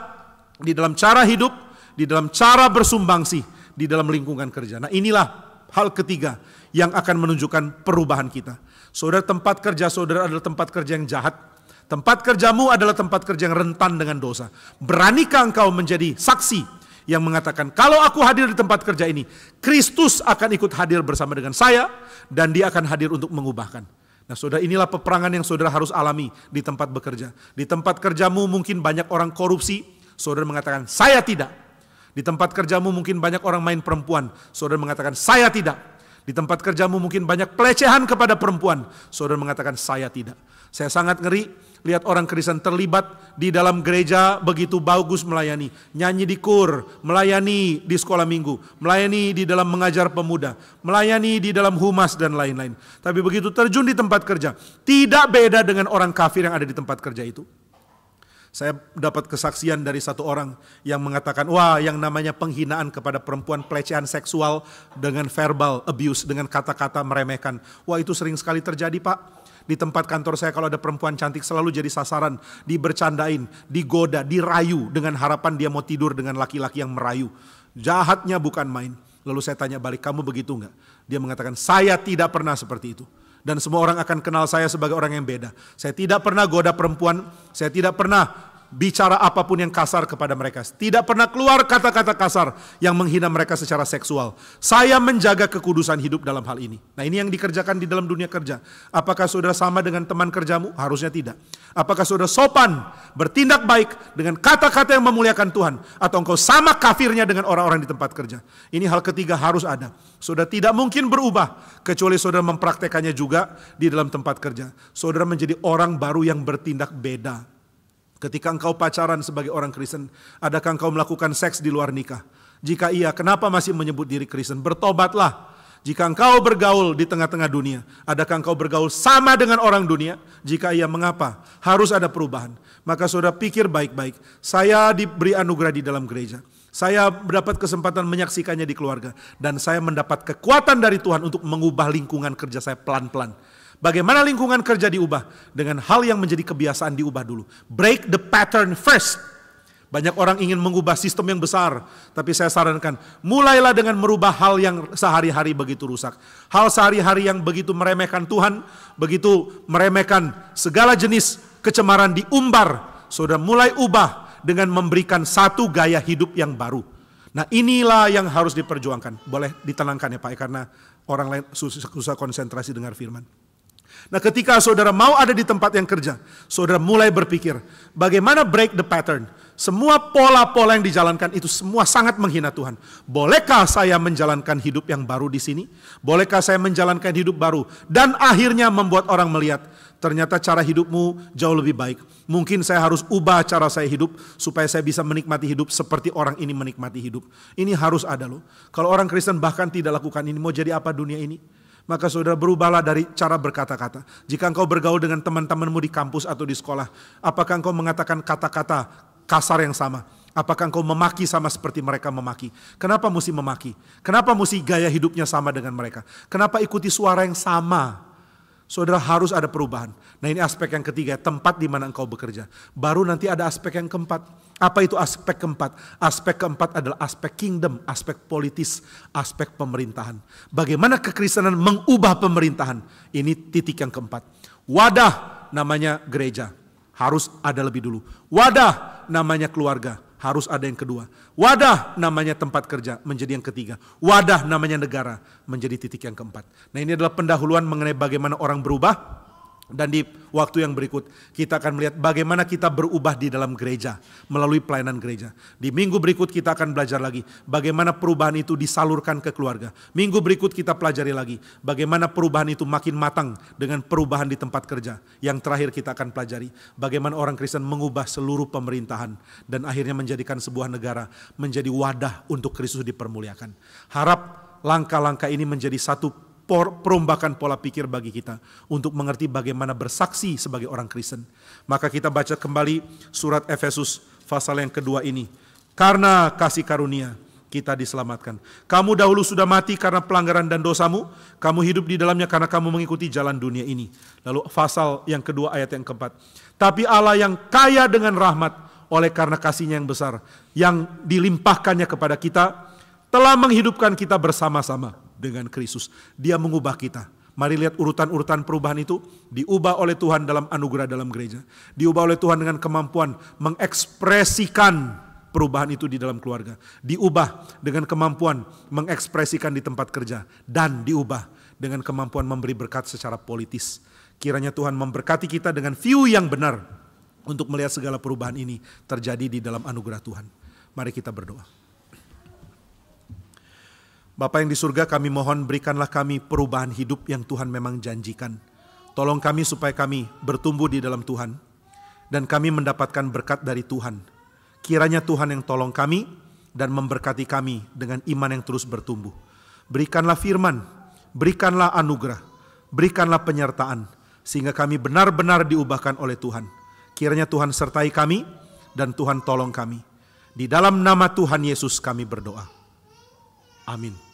S1: di dalam cara hidup, di dalam cara bersumbangsi, di dalam lingkungan kerja. Nah, inilah hal ketiga yang akan menunjukkan perubahan kita. Saudara, tempat kerja saudara adalah tempat kerja yang jahat. Tempat kerjamu adalah tempat kerja yang rentan dengan dosa. Beranikah engkau menjadi saksi yang mengatakan, kalau aku hadir di tempat kerja ini, Kristus akan ikut hadir bersama dengan saya, dan dia akan hadir untuk mengubahkan. Nah saudara, inilah peperangan yang saudara harus alami di tempat bekerja. Di tempat kerjamu mungkin banyak orang korupsi, saudara mengatakan, saya tidak. Di tempat kerjamu mungkin banyak orang main perempuan, saudara mengatakan, saya tidak. Di tempat kerjamu mungkin banyak pelecehan kepada perempuan, saudara mengatakan, saya tidak. Saya sangat ngeri lihat orang Kristen terlibat di dalam gereja begitu bagus melayani. Nyanyi di kur, melayani di sekolah minggu, melayani di dalam mengajar pemuda, melayani di dalam humas dan lain-lain. Tapi begitu terjun di tempat kerja, tidak beda dengan orang kafir yang ada di tempat kerja itu. Saya dapat kesaksian dari satu orang yang mengatakan, wah yang namanya penghinaan kepada perempuan, pelecehan seksual dengan verbal abuse, dengan kata-kata meremehkan. Wah itu sering sekali terjadi Pak. Di tempat kantor saya kalau ada perempuan cantik selalu jadi sasaran, dibercandain, digoda, dirayu dengan harapan dia mau tidur dengan laki-laki yang merayu. Jahatnya bukan main. Lalu saya tanya balik, kamu begitu enggak? Dia mengatakan, saya tidak pernah seperti itu. Dan semua orang akan kenal saya sebagai orang yang beda. Saya tidak pernah goda perempuan, saya tidak pernah bicara apapun yang kasar kepada mereka. Tidak pernah keluar kata-kata kasar yang menghina mereka secara seksual. Saya menjaga kekudusan hidup dalam hal ini. Nah ini yang dikerjakan di dalam dunia kerja. Apakah saudara sama dengan teman kerjamu? Harusnya tidak. Apakah saudara sopan, bertindak baik dengan kata-kata yang memuliakan Tuhan? Atau engkau sama kafirnya dengan orang-orang di tempat kerja? Ini hal ketiga harus ada. Saudara tidak mungkin berubah kecuali saudara mempraktekannya juga di dalam tempat kerja. Saudara menjadi orang baru yang bertindak beda. Ketika engkau pacaran sebagai orang Kristen, adakah engkau melakukan seks di luar nikah? Jika iya, kenapa masih menyebut diri Kristen? Bertobatlah. Jika engkau bergaul di tengah-tengah dunia, adakah engkau bergaul sama dengan orang dunia? Jika iya, mengapa? Harus ada perubahan. Maka saudara pikir baik-baik. Saya diberi anugerah di dalam gereja. Saya mendapat kesempatan menyaksikannya di keluarga. Dan saya mendapat kekuatan dari Tuhan untuk mengubah lingkungan kerja saya pelan-pelan. Bagaimana lingkungan kerja diubah? Dengan hal yang menjadi kebiasaan diubah dulu. Break the pattern first. Banyak orang ingin mengubah sistem yang besar. Tapi saya sarankan, mulailah dengan merubah hal yang sehari-hari begitu rusak. Hal sehari-hari yang begitu meremehkan Tuhan, begitu meremehkan segala jenis kecemaran diumbar. Saudara mulai ubah dengan memberikan satu gaya hidup yang baru. Nah inilah yang harus diperjuangkan. Boleh ditenangkan ya Pak, karena orang lain susah konsentrasi dengar firman. Nah ketika saudara mau ada di tempat yang kerja, saudara mulai berpikir, bagaimana break the pattern? Semua pola-pola yang dijalankan itu semua sangat menghina Tuhan. Bolehkah saya menjalankan hidup yang baru di sini? Bolehkah saya menjalankan hidup baru? Dan akhirnya membuat orang melihat, ternyata cara hidupmu jauh lebih baik. Mungkin saya harus ubah cara saya hidup, supaya saya bisa menikmati hidup seperti orang ini menikmati hidup. Ini harus ada loh. Kalau orang Kristen bahkan tidak lakukan ini, mau jadi apa dunia ini? Maka saudara berubahlah dari cara berkata-kata. Jika engkau bergaul dengan teman-temanmu di kampus atau di sekolah, apakah engkau mengatakan kata-kata kasar yang sama? Apakah engkau memaki sama seperti mereka memaki? Kenapa mesti memaki? Kenapa mesti gaya hidupnya sama dengan mereka? Kenapa ikuti suara yang sama? Saudara harus ada perubahan. Nah ini aspek yang ketiga, tempat di mana engkau bekerja. Baru nanti ada aspek yang keempat. Apa itu aspek keempat? Aspek keempat adalah aspek kingdom, aspek politis, aspek pemerintahan. Bagaimana kekristenan mengubah pemerintahan? Ini titik yang keempat. Wadah namanya gereja, harus ada lebih dulu. Wadah namanya keluarga, harus ada yang kedua. Wadah namanya tempat kerja, menjadi yang ketiga. Wadah namanya negara, menjadi titik yang keempat. Nah ini adalah pendahuluan mengenai bagaimana orang berubah. Dan di waktu yang berikut kita akan melihat bagaimana kita berubah di dalam gereja melalui pelayanan gereja. Di minggu berikut kita akan belajar lagi bagaimana perubahan itu disalurkan ke keluarga. Minggu berikut kita pelajari lagi bagaimana perubahan itu makin matang dengan perubahan di tempat kerja. Yang terakhir kita akan pelajari bagaimana orang Kristen mengubah seluruh pemerintahan dan akhirnya menjadikan sebuah negara menjadi wadah untuk Kristus dipermuliakan. Harap langkah-langkah ini menjadi satu perombakan pola pikir bagi kita untuk mengerti bagaimana bersaksi sebagai orang Kristen. Maka kita baca kembali surat Efesus pasal yang kedua ini. Karena kasih karunia kita diselamatkan. Kamu dahulu sudah mati karena pelanggaran dan dosamu, kamu hidup di dalamnya karena kamu mengikuti jalan dunia ini. Lalu pasal yang kedua ayat yang keempat. Tapi Allah yang kaya dengan rahmat oleh karena kasihnya yang besar, yang dilimpahkannya kepada kita, telah menghidupkan kita bersama-sama dengan Kristus. Dia mengubah kita. Mari lihat urutan-urutan perubahan itu diubah oleh Tuhan dalam anugerah dalam gereja. Diubah oleh Tuhan dengan kemampuan mengekspresikan perubahan itu di dalam keluarga. Diubah dengan kemampuan mengekspresikan di tempat kerja. Dan diubah dengan kemampuan memberi berkat secara politis. Kiranya Tuhan memberkati kita dengan view yang benar untuk melihat segala perubahan ini terjadi di dalam anugerah Tuhan. Mari kita berdoa. Bapa yang di surga, kami mohon berikanlah kami perubahan hidup yang Tuhan memang janjikan. Tolong kami supaya kami bertumbuh di dalam Tuhan dan kami mendapatkan berkat dari Tuhan. Kiranya Tuhan yang tolong kami dan memberkati kami dengan iman yang terus bertumbuh. Berikanlah firman, berikanlah anugerah, berikanlah penyertaan, sehingga kami benar-benar diubahkan oleh Tuhan. Kiranya Tuhan sertai kami dan Tuhan tolong kami. Di dalam nama Tuhan Yesus kami berdoa. Amin.